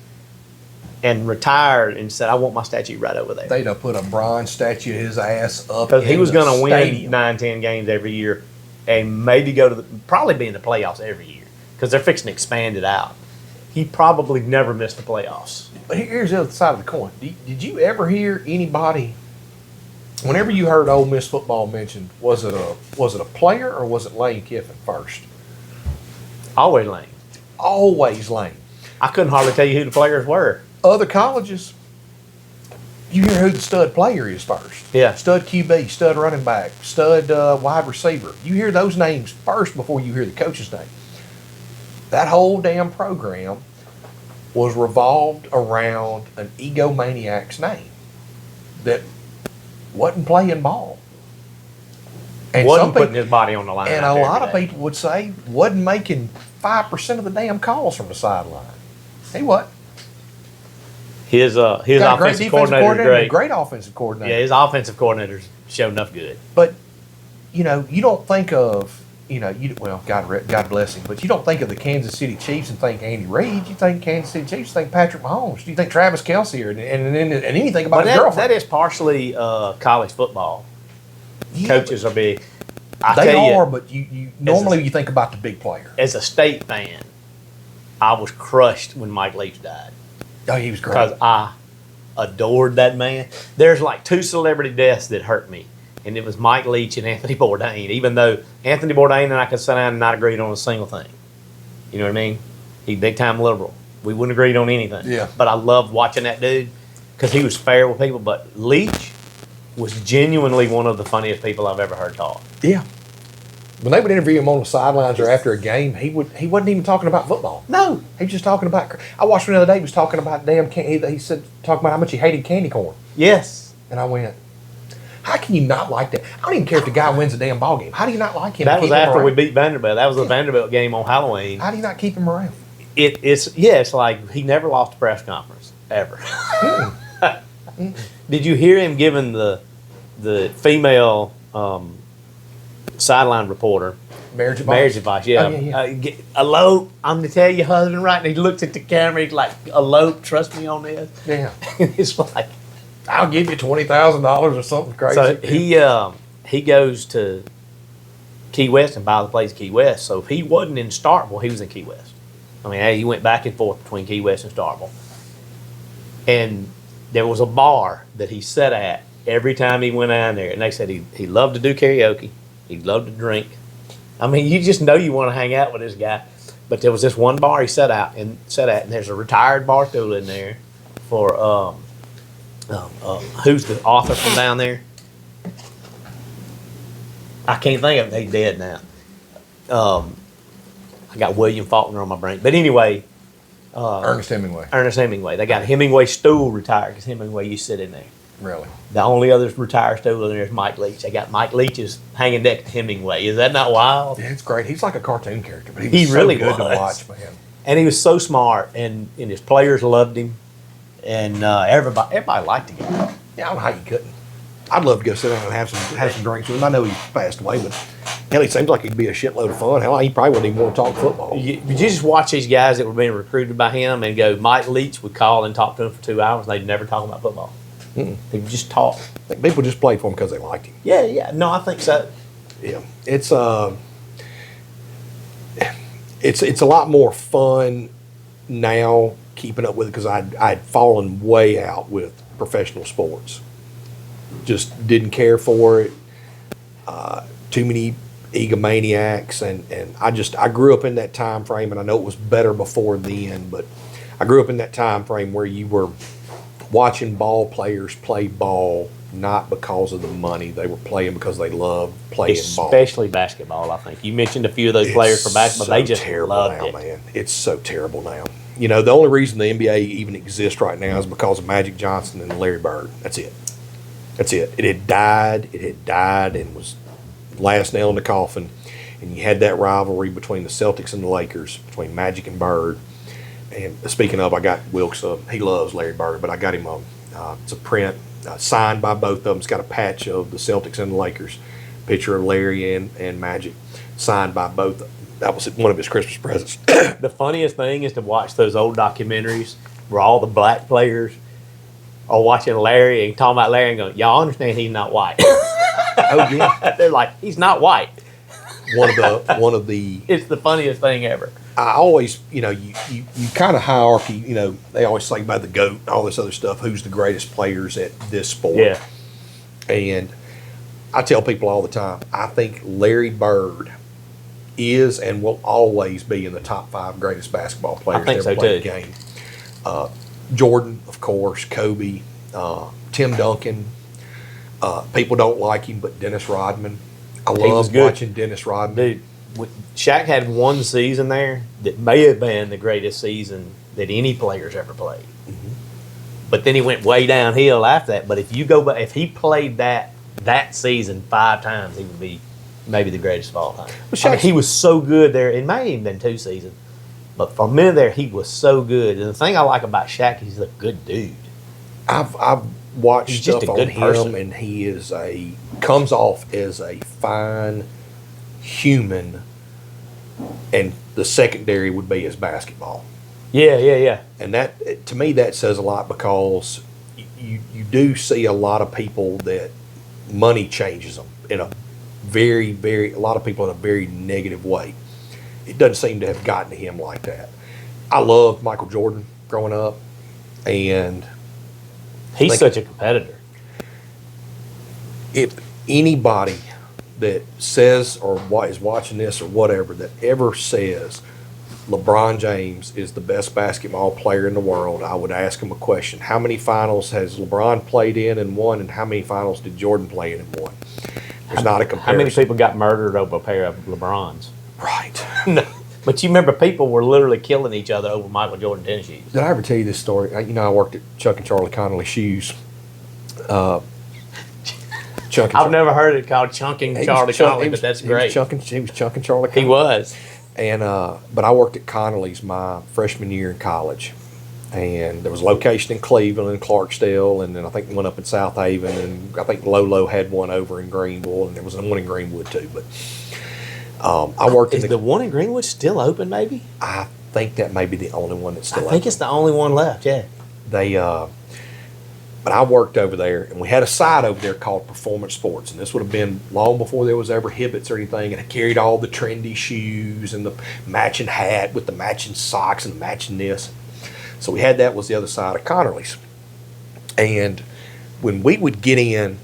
and retired and said, I want my statue right over there. They'd have put a bronze statue of his ass up. Because he was going to win 9-10 games every year and maybe probably be in the playoffs every year because they're fixing to expand it out. He probably never missed the playoffs. But here's the other side of the coin. Did you ever hear anybody, whenever you heard Ole Miss football mentioned, was it a player or was it Lane Kiffin first? Always Lane. Always Lane. I couldn't hardly tell you who the players were. Other colleges, you hear who the stud player is first. Yeah. Stud QB, stud running back, stud wide receiver. You hear those names first before you hear the coach's name. That whole damn program was revolved around an egomaniac's name that wasn't playing ball. And wasn't putting his body on the line. And a lot of people would say wasn't making 5% of the damn calls from the sideline. He what? His offensive coordinator is great. Great offensive coordinator. Yeah, his offensive coordinator's showed enough good. But, you don't think of, God bless him, but you don't think of the Kansas City Chiefs and think Andy Reid. You think Kansas City Chiefs, think Patrick Mahomes. You think Travis Kelce and anything about his girlfriend. That is partially college football. Yeah, coaches are big. But you normally you think about the big player. As a State fan, I was crushed when Mike Leach died. Oh, he was great. Because I adored that man. There's like 2 celebrity deaths that hurt me, and it was Mike Leach and Anthony Bourdain, even though Anthony Bourdain and I could sit down and not agree on a single thing. You know what I mean? He's big-time liberal. We wouldn't agree on anything. Yeah. But I loved watching that dude because he was fair with people. But Leach was genuinely one of the funniest people I've ever heard talk. Yeah. When they would interview him on the sidelines or after a game, he wasn't even talking about football. No. He was just talking about. I watched him the other day. He was talking about talking about how much he hated candy corn. Yes. And I went, how can you not like that? I don't even care if the guy wins a damn ball game. How do you not like him? That and was keep him after we around? beat Vanderbilt. That was a Vanderbilt game on Halloween. How do you not keep him around? It's like he never lost a press conference ever. Did you hear him giving the female sideline reporter Marriage advice. marriage advice? Yeah, Oh, yeah. Elope. I'm gonna tell your husband right. And he looked at the camera. He's like, elope. Trust me on this. Yeah. It's like, I'll give you $20,000 or something crazy. so he goes to Key West and buys the place in Key West. So if he wasn't in Starkville, he was in Key West. I mean, he went back and forth between Key West and Starkville. And there was a bar that he sat at every time he went down there. And they said he loved to do karaoke. He loved to drink. I mean, you just know you want to hang out with this guy. But there was this one bar he sat at, and there's a retired bar stool in there for who's the author from down there? I can't think of it. He's dead now. I got William Faulkner on my brain. But anyway. Ernest Hemingway. Ernest Hemingway. They got a Hemingway stool retired because Hemingway used to sit in there. Really? The only other retired stool in there is Mike Leach. They got Mike Leach's hanging next to Hemingway. Is that not wild? Yeah, it's great. He's like a cartoon character, but He was really so good to was. watch, man. And he was so smart, and his players loved him, and everybody liked him. Yeah, I don't know how you couldn't. I'd love to go sit down and have some drinks with him. I know he's passed away, but hell, he seems like he'd be a shitload of fun. Hell, he probably wouldn't even want to talk football. You just watch these guys that were being recruited by him and go, Mike Leach would call and talk to him for 2 hours, and they'd never talk about football. Mm-mm. They would just talk. I think people just played for him because they liked him. Yeah. No, I think so. Yeah, it's a lot more fun now keeping up with it because I'd fallen way out with professional sports. Just didn't care for it. Too many egomaniacs, and I grew up in that time frame, and I know it was better before then, but I grew up in that time frame where you were watching ball players play ball not because of the money. They were playing because they loved playing ball. Especially basketball, I think. You mentioned a few of those players for basketball. They just loved now, it. man. It's so terrible now. You know, the only reason the NBA even exists right now is because of Magic Johnson and Larry Bird. That's it. It had died and was last nail in the coffin. And you had that rivalry between the Celtics and the Lakers, between Magic and Bird. And speaking of, I got Wilkes, he loves Larry Bird, but I got him it's a print signed by both of them. It's got a patch of the Celtics and the Lakers, picture of Larry and Magic, signed by both of them. That was one of his Christmas presents. The funniest thing is to watch those old documentaries where all the black players are watching Larry and talking about Larry and going, y'all understand he's not white. Oh, yeah. They're like, he's not white. One of the It's the funniest thing ever. I always, you kind of hierarchy, they always say about the GOAT, all this other stuff, who's the greatest players at this sport. Yeah. And I tell people all the time, I think Larry Bird is and will always be in the top 5 greatest basketball players think to ever so, play the too. game. Jordan, of course, Kobe, Tim Duncan. People don't like him, but Dennis Rodman. I was love good. watching Dennis Rodman. Dude, Shaq had one season there that may have been the greatest season that any player's ever played. Mm-hmm. But then he went way downhill after that. But if you go back, if he played that season 5 times, he would be maybe the greatest of all time. Well, he was so good there. It may have even been 2 seasons. But for a minute there, he was so good. And the thing I like about Shaq, he's a good dude. I've watched He's just stuff a on good him, person. and he comes off as a fine human, and the secondary would be his basketball. Yeah. And that, to me, that says a lot because you do see a lot of people that money changes them in a a lot of people in a very negative way. It doesn't seem to have gotten to him like that. I loved Michael Jordan growing up, and He's such a competitor. if anybody that says or is watching this or whatever that ever says LeBron James is the best basketball player in the world, I would ask him a question. How many finals has LeBron played in and won, and how many finals did Jordan play in and won? There's not a comparison. How many people got murdered over a pair of LeBrons? Right. No. But you remember people were literally killing each other over Michael Jordan tennis shoes. Did I ever tell you this story? I worked at Chuck and Charlie Connolly Shoes, Chunking. I've never heard it called chunking Charlie Connolly, but that's great. He was chunking Charlie Connolly. He was. And but I worked at Connolly's my freshman year in college, and there was a location in Cleveland and Clarksdale, and then I think one up in South Haven, and I think Lolo had one over in Greenville, and there was one in Greenwood too. But I worked. Is the one in Greenwood still open? Maybe. I think that may be the only one that's still open. I think it's the only one left. Yeah. They but I worked over there, and we had a side over there called Performance Sports, and this would have been long before there was ever Hibbets or anything, and it carried all the trendy shoes and the matching hat with the matching socks and the matching this. So we had that was the other side of Connerly's. And when we would get in,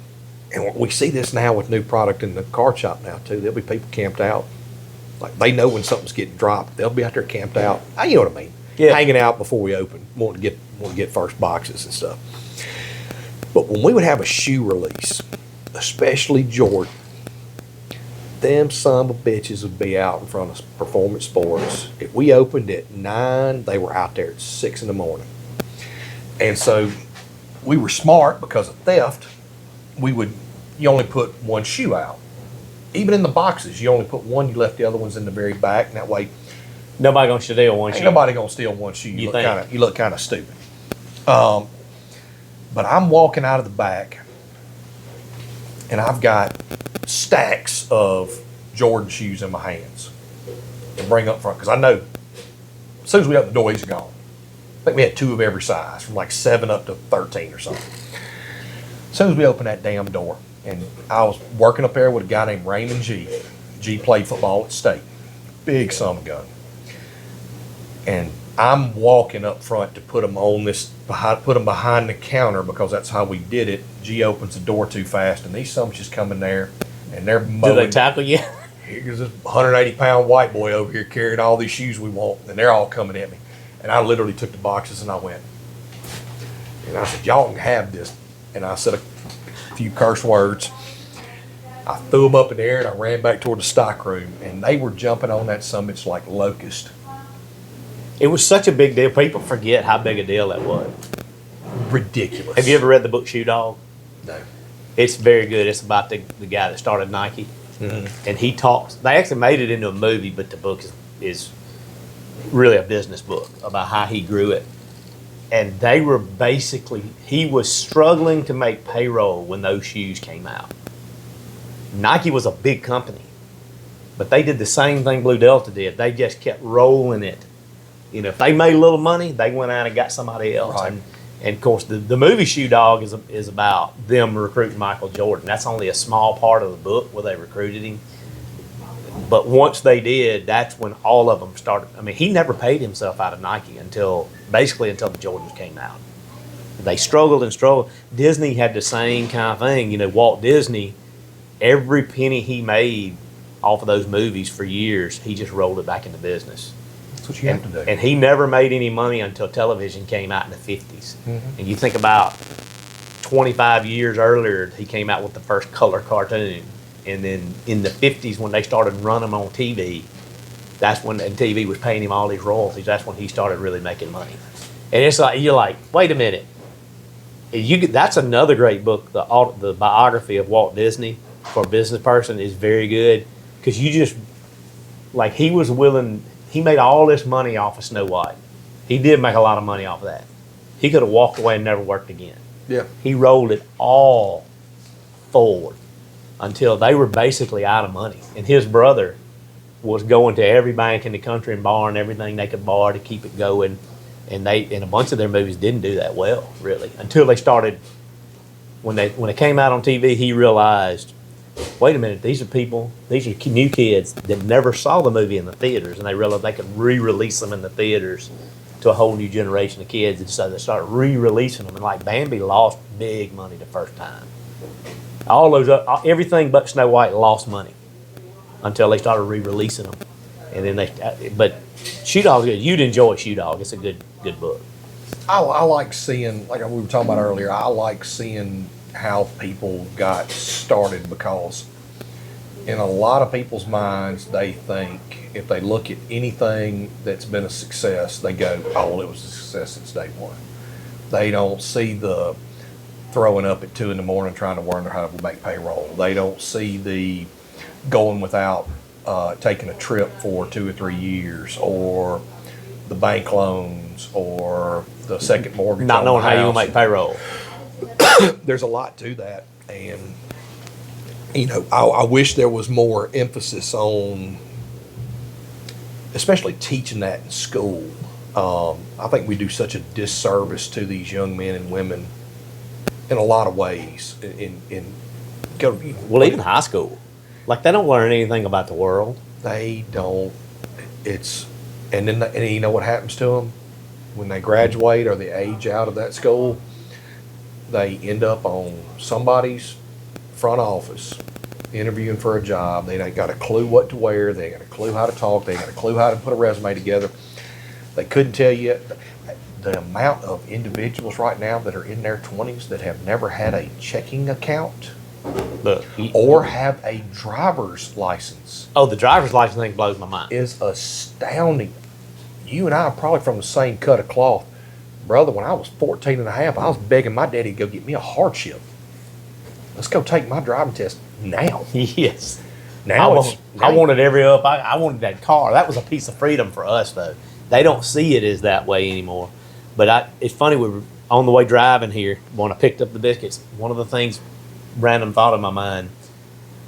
and we see this now with new product in the car shop now too, there'll be people camped out. Like they know when something's getting dropped, they'll be out there camped out. You know what I mean? Yeah. Hanging out before we open, wanting to get first boxes and stuff. But when we would have a shoe release, especially Jordan, them son of bitches would be out in front of Performance Sports. If we opened at 9, they were out there at 6 in the morning. And so we were smart because of theft. You only put one shoe out. Even in the boxes, you only put one, you left the other ones in the very back, and that way nobody gonna steal one shoe. ain't nobody gonna steal one shoe. You look kind of stupid. But I'm walking out of the back, and I've got stacks of Jordan shoes in my hands to bring up front, because I know as soon as we open the door, he's gone. I think we had 2 of every size, from like 7 up to 13 or something. As soon as we opened that damn door, and I was working up there with a guy named Raymond G. G played football at State. Big son of a gun. And I'm walking up front to put them behind the counter, because that's how we did it. G opens the door too fast, and these sons just come in there, and they're mowing. Do they tackle you? Here's this 180-pound white boy over here carrying all these shoes we want, and they're all coming at me. And I literally took the boxes and I went. And I said, y'all can have this. And I said a few curse words. I threw them up in the air, and I ran back toward the stock room, and they were jumping on that summit like locusts. It was such a big deal. People forget how big a deal that was. Ridiculous. Have you ever read the book Shoe Dog? No. It's very good. It's about the guy that started Nike. Mm-hmm. And he talks, they actually made it into a movie, but the book is really a business book about how he grew it. And they were basically, he was struggling to make payroll when those shoes came out. Nike was a big company, but they did the same thing Blue Delta did. They just kept rolling it. You know, if they made a little money, they went out and got somebody else. Right. And of course, the movie Shoe Dog is about them recruiting Michael Jordan. That's only a small part of the book where they recruited him. But once they did, that's when all of them started. I mean, he never paid himself out of Nike until the Jordans came out. They struggled and struggled. Disney had the same kind of thing. You know, Walt Disney, every penny he made off of those movies for years, he just rolled it back into business. That's what you have to do. And he never made any money until television came out in the 50s. Mm-hmm. And you think about 25 years earlier, he came out with the first color cartoon. And then in the 50s, when they started running them on TV, that's when and TV was paying him all these royalties. That's when he started really making money. And it's like, you're like, wait a minute. That's another great book. The biography of Walt Disney for a business person is very good, because you just, like, he made all this money off of Snow White. He did make a lot of money off of that. He could have walked away and never worked again. Yeah. He rolled it all forward until they were basically out of money. And his brother was going to every bank in the country and borrowing everything they could borrow to keep it going. And a bunch of their movies didn't do that well, really, until they started. When it came out on TV, he realized, wait a minute, these are new kids that never saw the movie in the theaters, and they realized they could re-release them in the theaters to a whole new generation of kids. And so they started re-releasing them, and like Bambi lost big money the first time. Everything but Snow White lost money until they started re-releasing them, and then but Shoe Dog's good. You'd enjoy Shoe Dog. It's a good book. I like seeing, like we were talking about earlier, I like seeing how people got started, because in a lot of people's minds, they think if they look at anything that's been a success, they go, oh, well, it was a success since day one. They don't see the throwing up at 2 a.m. trying to learn how to make payroll. They don't see the going without taking a trip for 2 or 3 years, or the bank loans, or the second mortgage. Not on knowing the how you're house. gonna make payroll. There's a lot to that, and I wish there was more emphasis on, especially teaching that in school. I think we do such a disservice to these young men and women in a lot of ways. Well, even high school, like they don't learn anything about the world. They don't. And you know what happens to them when they graduate or they age out of that school? They end up on somebody's front office interviewing for a job. They ain't got a clue what to wear. They ain't got a clue how to talk. They ain't got a clue how to put a resume together. They couldn't tell you the amount of individuals right now that are in their 20s that have never had a checking account or have a driver's license. Oh, the driver's license thing blows my mind. Is astounding. You and I are probably from the same cut of cloth. Brother, when I was 14 and a half, I was begging my daddy to go get me a hardship. Let's go take my driving test now. Yes. Now I wanted I wanted that car. That was a piece of freedom for us, though. They don't see it as that way anymore. But it's funny, we were on the way driving here when I picked up the biscuits. One of the things, random thought in my mind,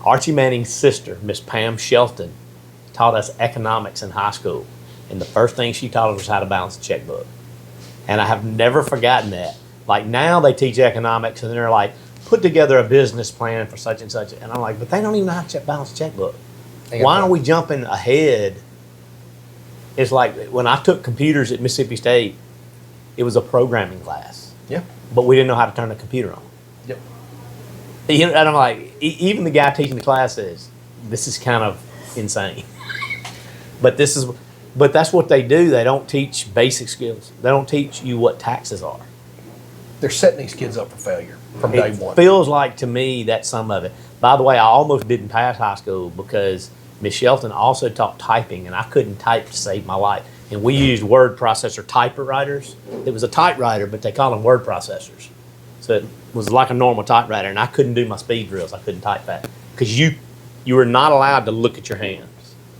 Archie Manning's sister, Miss Pam Shelton, taught us economics in high school. And the first thing she taught us was how to balance a checkbook. And I have never forgotten that. Like now they teach economics and they're like, put together a business plan for such and such. And I'm like, but they don't even know how to balance a checkbook. Why are we jumping ahead? It's like when I took computers at Mississippi State, it was a programming class. Yeah. But we didn't know how to turn the computer on. Yep. And I'm like, even the guy teaching the class says, this is kind of insane. But that's what they do. They don't teach basic skills. They don't teach you what taxes are. They're setting these kids up for failure from day one. It feels like to me that's some of it. By the way, I almost didn't pass high school because Miss Shelton also taught typing, and I couldn't type to save my life. And we used word processor typewriters. It was a typewriter, but they call them word processors. So it was like a normal typewriter, and I couldn't do my speed drills. I couldn't type fast because you were not allowed to look at your hands.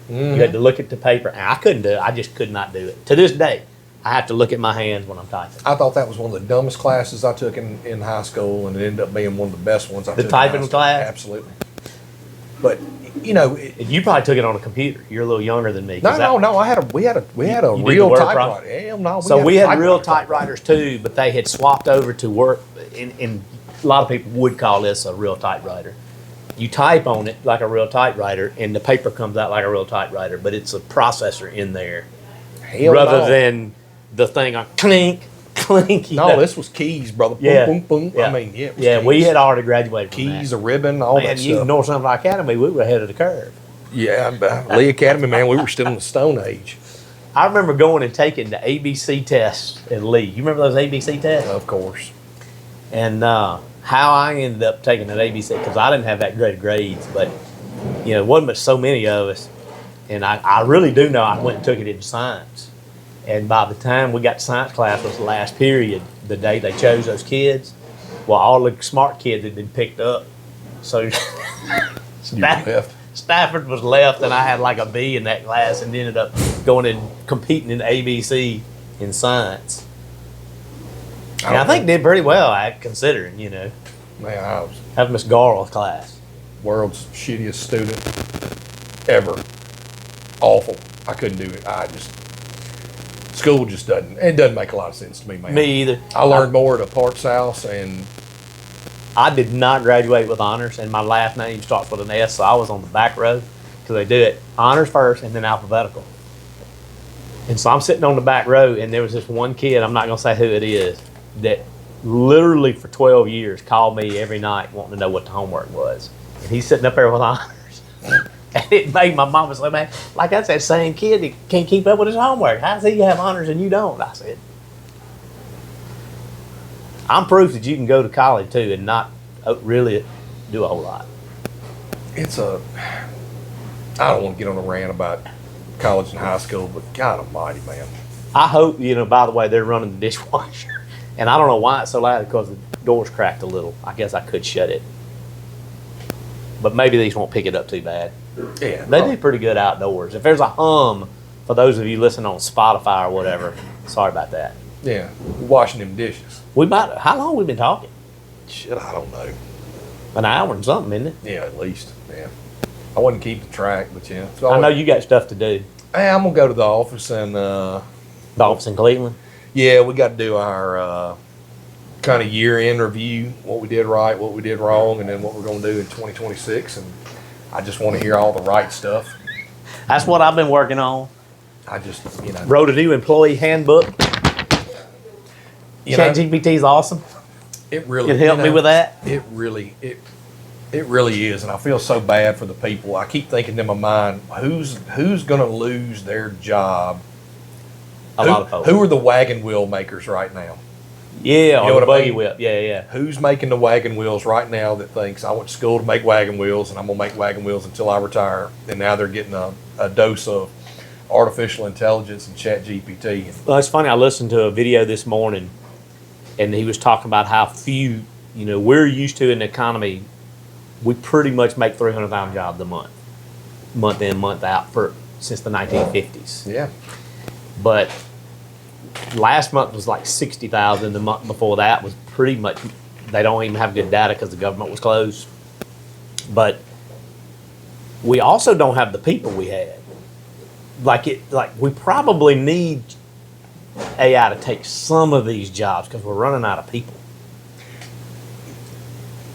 Mm-hmm. You had to look at the paper, and I couldn't do it. I just could not do it. To this day, I have to look at my hands when I'm typing. I thought that was one of the dumbest classes I took in high school, and it ended up being one of the best ones I took. The typing class? Absolutely. But you probably took it on a computer. You're a little younger than me. No. We had a real typewriter. Hell no. We had real typewriters too, but they had swapped over to work. In a lot of people would call this a real typewriter. You type on it like a real typewriter, and the paper comes out like a real typewriter, but it's a processor in there, rather than the thing on clink, clink. No, this was keys, brother. Boom, Yeah. boom, boom. Yeah. I mean, yeah. It was keys. We had already graduated. Keys, a ribbon, all that Man, stuff. you North Central Academy, we were ahead of the curve. Yeah, Lee Academy, man, we were still in the Stone Age. I remember going and taking the ABC test at Lee. You remember those ABC tests? Of course. And how I ended up taking that ABC, because I didn't have that great grades, but it wasn't but so many of us. And I really do know I went and took it in science. And by the time we got to science class was the last period, the day they chose those kids, well, all the smart kids had been picked up. So Stafford was left, and I had like a B in that class, and ended up going and competing in ABC in science. And I think did pretty well, considering, Man, I was having Miss Garl's class. World's shittiest student ever. Awful. I couldn't do it. School just doesn't make a lot of sense to me, man. Me either. I learned more at a Parks House, and I did not graduate with honors, and my last name starts with an S, so I was on the back row, because they do it honors first and then alphabetical. And so I'm sitting on the back row, and there was this one kid, I'm not going to say who it is, that literally for 12 years called me every night wanting to know what the homework was. And he's sitting up there with honors. And it made my mama say, man, like that's that same kid that can't keep up with his homework. How does he have honors and you don't? I said, I'm proof that you can go to college too and not really do a whole lot. I don't want to get on a rant about college and high school, but God almighty, man. I hope, by the way, they're running the dishwasher. And I don't know why it's so loud because the door's cracked a little. I guess I could shut it. But maybe these won't pick it up too bad. Yeah. They do pretty good outdoors. If there's a hum, for those of you listening on Spotify or whatever, sorry about that. Yeah. Washing them dishes. How long we been talking? Shit, I don't know. An hour and something, isn't it? Yeah, at least. Yeah. I wasn't keeping track, but yeah. I know you got stuff to do. Hey, I'm gonna go to the office and The office in Cleveland? yeah, we got to do our kind of year-end review, what we did right, what we did wrong, and then what we're going to do in 2026. And I just want to hear all the right stuff. That's what I've been working on. I just, Wrote a new employee handbook. you know, ChatGPT's awesome. it really It helped me with that. It really is, and I feel so bad for the people. I keep thinking in my mind, who's going to lose their job? A lot of folks. Who are the wagon wheel makers right now? Yeah, know on what the I buggy mean? whip. Yeah. Who's making the wagon wheels right now that thinks I went to school to make wagon wheels and I'm gonna make wagon wheels until I retire? And now they're getting a dose of artificial intelligence and ChatGPT. Well, it's funny. I listened to a video this morning, and he was talking about how few, we're used to in the economy. We pretty much make 300,000 jobs a month in, month out since the 1950s. Yeah. But last month was like 60,000. The month before that was pretty much, they don't even have good data because the government was closed. But we also don't have the people we had. Like we probably need AI to take some of these jobs because we're running out of people.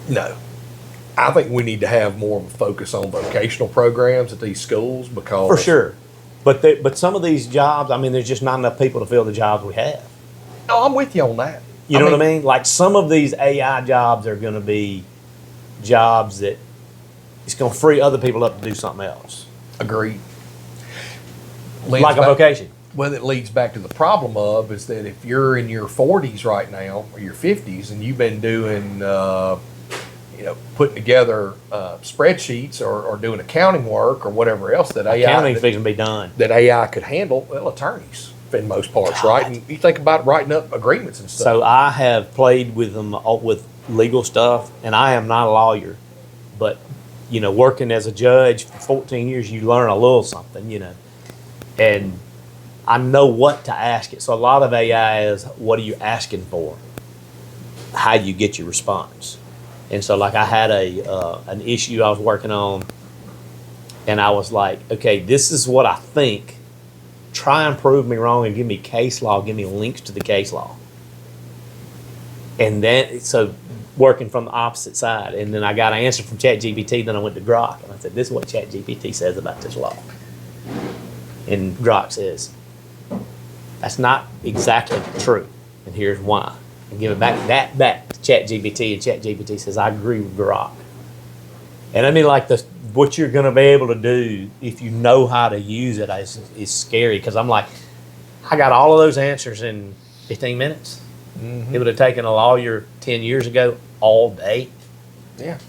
No. I think we need to have more of a focus on vocational programs at these schools because For sure. But some of these jobs, there's just not enough people to fill the jobs we have. No, I'm with you on that. You know what I mean? Like some of these AI jobs are going to be jobs that it's going to free other people up to do something else. Agreed. Like a vocation. Well, it leads back to the problem of is that if you're in your 40s right now or your 50s and you've been doing, putting together spreadsheets or doing accounting work or whatever else that Accounting's fixing to be done. that AI could handle, well, attorneys for the most parts, right? And you think about writing up agreements and stuff. So I have played with them with legal stuff, and I am not a lawyer, but working as a judge for 14 years, you learn a little something, and I know what to ask it. So a lot of AI is, what are you asking for? How do you get your response? And so like I had an issue I was working on, and I was like, okay, this is what I think. Try and prove me wrong and give me case law, give me links to the case law. And then, so working from the opposite side. And then I got an answer from ChatGPT, then I went to Grok, and I said, this is what ChatGPT says about this law. And Grok says, that's not exactly true, and here's why. And give it back to ChatGPT, and ChatGPT says, I agree with Grok. And what you're going to be able to do if you know how to use it is scary, because I'm like, I got all of those answers in 15 minutes. Mm-hmm. It would have taken a lawyer 10 years ago all day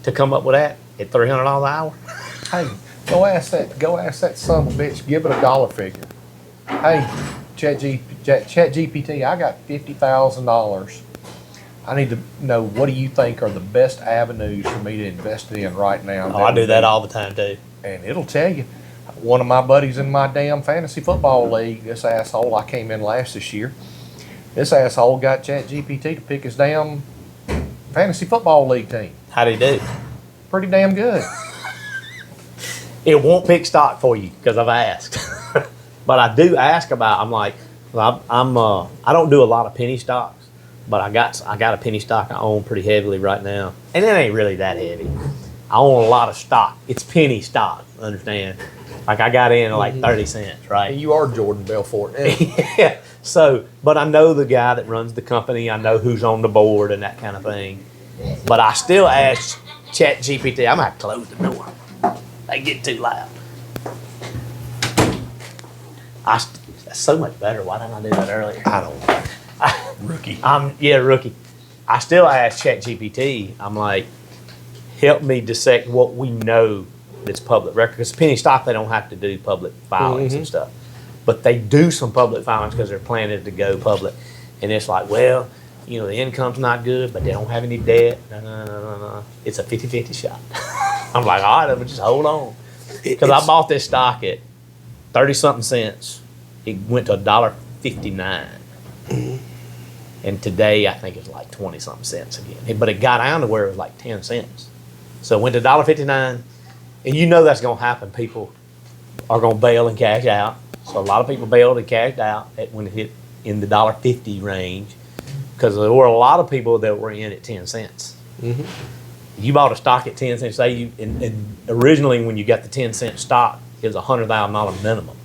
to come up with that at $300 an hour. Hey, go ask that son of a bitch, give it a dollar figure. Hey, ChatGPT, I got $50,000. I need to know, what do you think are the best avenues for me to invest in right now? Oh, I do that all the time too. And it'll tell you. One of my buddies in my damn fantasy football league, this asshole, I came in last this year. This asshole got ChatGPT to pick his damn fantasy football league team. How'd he do? Pretty damn good. It won't pick stock for you because I've asked. But I do ask about, I'm like, I don't do a lot of penny stocks. But I got a penny stock I own pretty heavily right now. And it ain't really that heavy. I own a lot of stock. It's penny stock, understand? Like I got in at like 30 cents, right? And you are Jordan Belfort. Yeah. So, but I know the guy that runs the company. I know who's on the board and that kind of thing. But I still ask ChatGPT, I'm going to have to close the door. They get too loud. That's so much better. Why didn't I do that earlier? I don't know. Rookie. Rookie. I still ask ChatGPT, I'm like, help me dissect what we know that's public record. Because penny stock, they don't have to do public filings and stuff. But they do some public filings because they're planning to go public. And it's like, well, you know, the income's not good, but they don't have any debt. No. It's a 50-50 shot. I'm like, all right, just hold on. Because I bought this stock at 30-something cents. It went to $1.59. And today, I think it's like 20-something cents again. But it got down to where it was like 10 cents. So it went to $1.59. And you know that's going to happen. People are going to bail and cash out. So a lot of people bailed and cashed out when it hit in the $1.50 range. Because there were a lot of people that were in at 10 cents. Mm-hmm. You bought a stock at 10 cents. Say you, and originally when you got the 10-cent stock, it was a $100,000 minimum.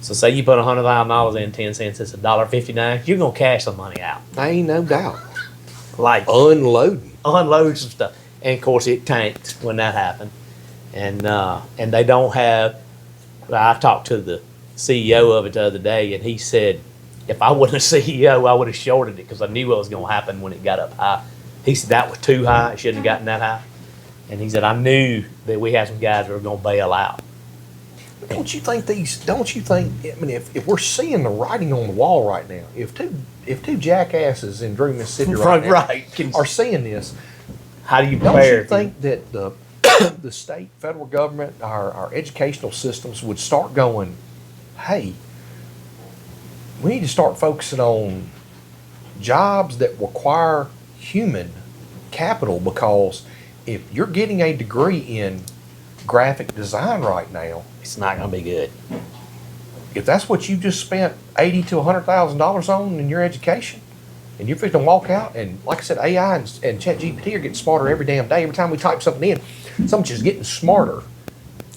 So say you put $100,000 in 10 cents, it's $1.59. You're gonna cash some money out. Ain't no doubt. Like unload some stuff. And of course it tanked when that happened. And they don't have. I talked to the CEO of it the other day, and he said, if I wasn't a CEO, I would have shorted it because I knew what was gonna happen when it got up high. He said that was too high. It shouldn't have gotten that high. And he said I knew that we had some guys that were gonna bail out. Don't you think, I mean, if we're seeing the writing on the wall right now, if two jackasses in Drew, Mississippi right now are seeing this, how do you don't prepare? you think that the state, federal government, our educational systems would start going, hey, we need to start focusing on jobs that require human capital, because if you're getting a degree in graphic design right now, It's not gonna be good. if that's what you just spent $80,000 to $100,000 on in your education, and you're fixing to walk out, and like I said, AI and ChatGPT are getting smarter every damn day. Every time we type something in, something's just getting smarter.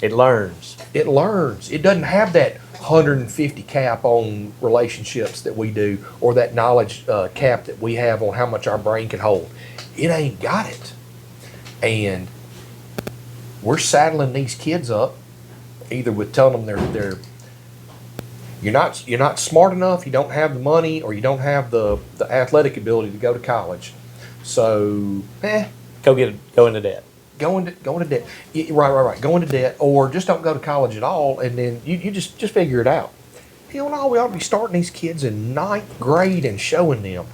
It learns. It learns. It doesn't have that 150 cap on relationships that we do, or that knowledge cap that we have on how much our brain can hold. It ain't got it. And we're saddling these kids up, either with telling them you're not smart enough, you don't have the money, or you don't have the athletic ability to go to college. So, Go into debt. go into debt. Right. Go into debt, or just don't go to college at all, and then you just figure it out. Hell no, we ought to be starting these kids in ninth grade and showing them,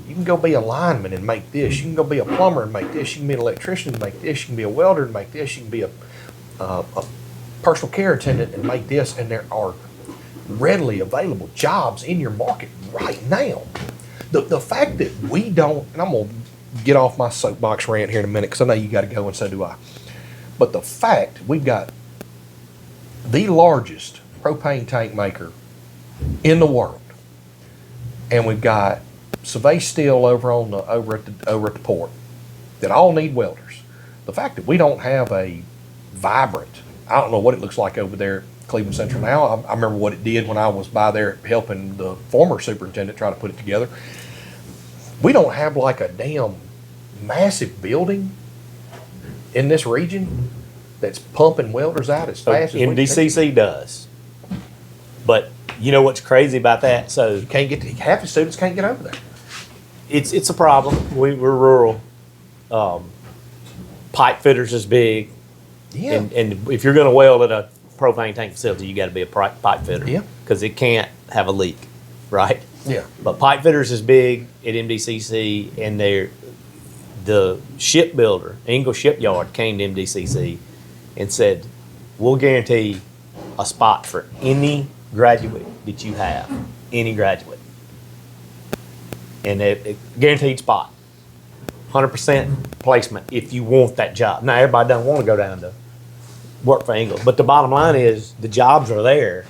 you can go be a lineman and make this, you can go be a plumber and make this, you can be an electrician and make this, you can be a welder and make this, you can be a personal care attendant and make this, and there are readily available jobs in your market right now. The fact that we don't, and I'm going to get off my soapbox rant here in a minute because I know you got to go and so do I. But the fact we've got the largest propane tank maker in the world, and we've got Survey Steel over at the port that all need welders. The fact that we don't have a vibrant, I don't know what it looks like over there at Cleveland Central now. I remember what it did when I was by there helping the former superintendent try to put it together. We don't have like a damn massive building in this region that's pumping welders out as fast as we can. MDCC does. But you know what's crazy about that? So You can't get half the students can't get over there. it's a problem. We're rural. Pipe fitters is big. Yeah. And if you're going to weld at a propane tank facility, you got to be a pipe fitter. Yeah. Because it can't have a leak, right? Yeah. But pipe fitters is big at MDCC, and the shipbuilder, Ingalls Shipyard, came to MDCC and said, we'll guarantee a spot for any graduate that you have, any graduate. And a guaranteed spot, 100% placement if you want that job. Now, everybody doesn't want to go down to work for Ingalls, but the bottom line is the jobs are there.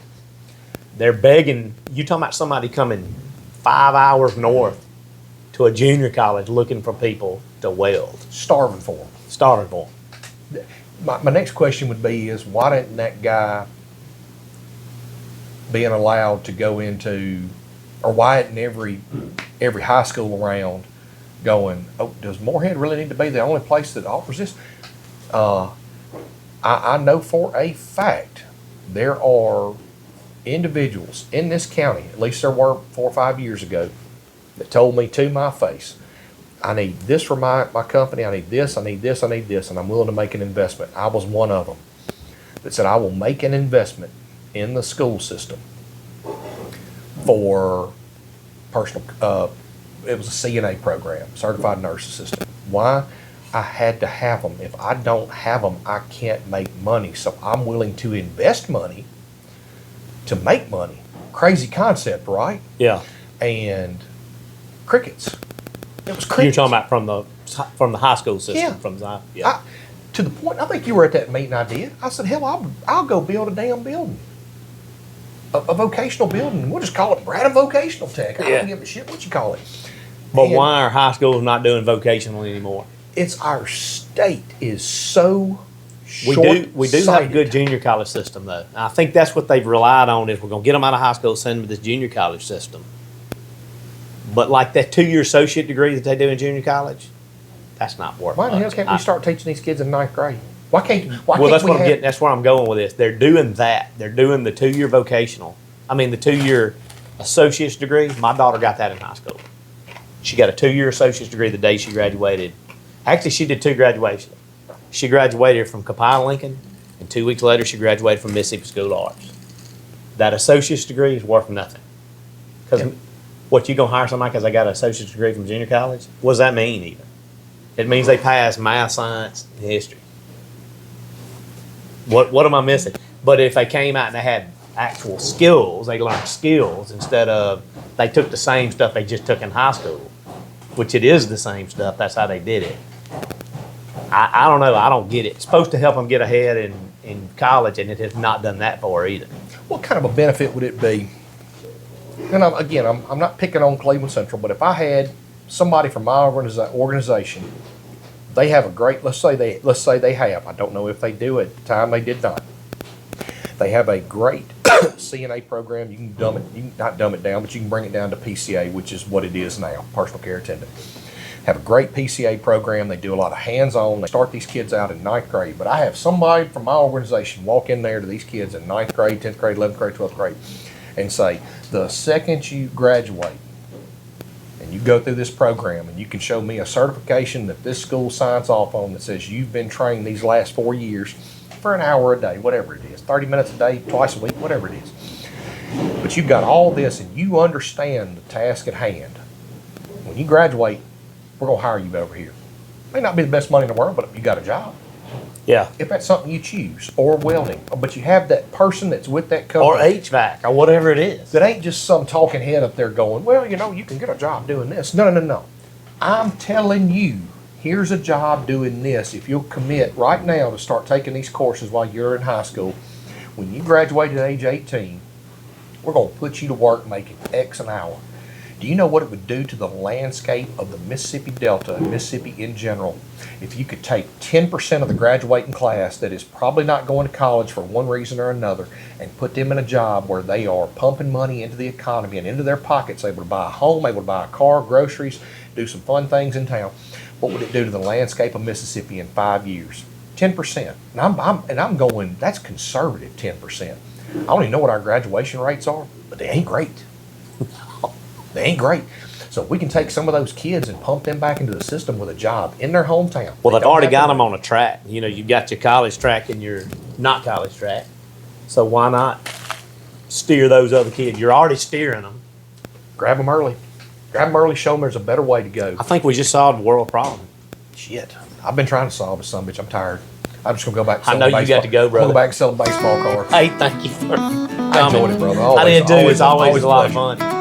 They're begging. You talking about somebody coming 5 hours north to a junior college looking for people to weld. Starving for them. My next question would be is, why didn't that guy being allowed to go into, or why isn't every high school around going, oh, does Moorhead really need to be the only place that offers this? I know for a fact there are individuals in this county, at least there were 4 or 5 years ago, that told me to my face, I need this for my company, I need this, I need this, I need this, and I'm willing to make an investment. I was one of them that said I will make an investment in the school system for personal it was a CNA program, certified nurse assistant. Why? I had to have them. If I don't have them, I can't make money. So I'm willing to invest money to make money. Crazy concept, right? Yeah. And crickets. It was crickets. You're talking about from the high school system. Yeah. From the yeah. To the point, I think you were at that meeting I did. I said, hell, I'll go build a damn building. A vocational building. We'll just call it Bradham Vocational Tech. I don't give a shit what you call it. But And why are high schools not doing vocational anymore? it's our state is so We do have a good junior college system though. I think that's what they've relied on is we're gonna get them out of high school, send them to this junior college system. But like that 2-year associate degree that they do in junior college, that's not worth Why the hell much. can't we start teaching these kids in 9th grade? Why can't Well, that's we what I'm getting. That's where I'm going with this. They're doing that. They're doing the 2-year vocational. I mean, the 2-year associate's degree. My daughter got that in high school. She got a 2-year associate's degree the day she graduated. Actually, she did 2 graduations. She graduated from Copiah Lincoln, and 2 weeks later, she graduated from Mississippi School of Arts. That associate's degree is worth nothing. Because what, you gonna hire somebody because they got an associate's degree from junior college? What does that mean even? It means they passed math, science, and history. What am I missing? But if they came out and they had actual skills, they learned skills instead of they took the same stuff they just took in high school, which it is the same stuff. That's how they did it. I don't know. I don't get it. It's supposed to help them get ahead in college, and it has not done that for her either. What kind of a benefit would it be? And I'm not picking on Cleveland Central, but if I had somebody from my organization, they have a great. Let's say they have. I don't know if they do at the time. They did not. They have a great CNA program. You can not dumb it down, but you can bring it down to PCA, which is what it is now, personal care attendant. Have a great PCA program. They do a lot of hands-on. They start these kids out in 9th grade. But I have somebody from my organization walk in there to these kids in 9th grade, 10th grade, 11th grade, 12th grade, and say, the second you graduate and you go through this program and you can show me a certification that this school signs off on that says you've been trained these last 4 years for an hour a day, whatever it is, 30 minutes a day, twice a week, whatever it is. But you've got all this and you understand the task at hand. When you graduate, we're going to hire you over here. May not be the best money in the world, but you got a job. Yeah. If that's something you choose, or welding, but you have that person that's with that company. Or HVAC, or whatever it is. That ain't just some talking head up there going, well, you can get a job doing this. No. I'm telling you, here's a job doing this. If you'll commit right now to start taking these courses while you're in high school, when you graduate at age 18, we're going to put you to work making X an hour. Do you know what it would do to the landscape of the Mississippi Delta and Mississippi in general if you could take 10% of the graduating class that is probably not going to college for one reason or another and put them in a job where they are pumping money into the economy and into their pockets, able to buy a home, able to buy a car, groceries, do some fun things in town? What would it do to the landscape of Mississippi in 5 years? 10%. And I'm going, that's conservative 10%. I don't even know what our graduation rates are, but they ain't great. They ain't great. So if we can take some of those kids and pump them back into the system with a job in their hometown. Well, they've already got them on a track. You've got your college track and your not college track. So why not steer those other kids? You're already steering them. Grab them early. Grab them early, show them there's a better way to go. I think we just solved a world problem. Shit. I've been trying to solve it, son bitch. I'm tired. I'm just going to go back and I sell know a you baseball. got to go, brother. I'm going to go back and sell a baseball card. Hey, thank you for coming. I enjoyed it, brother. I did too. It's always a lot of pleasure. fun.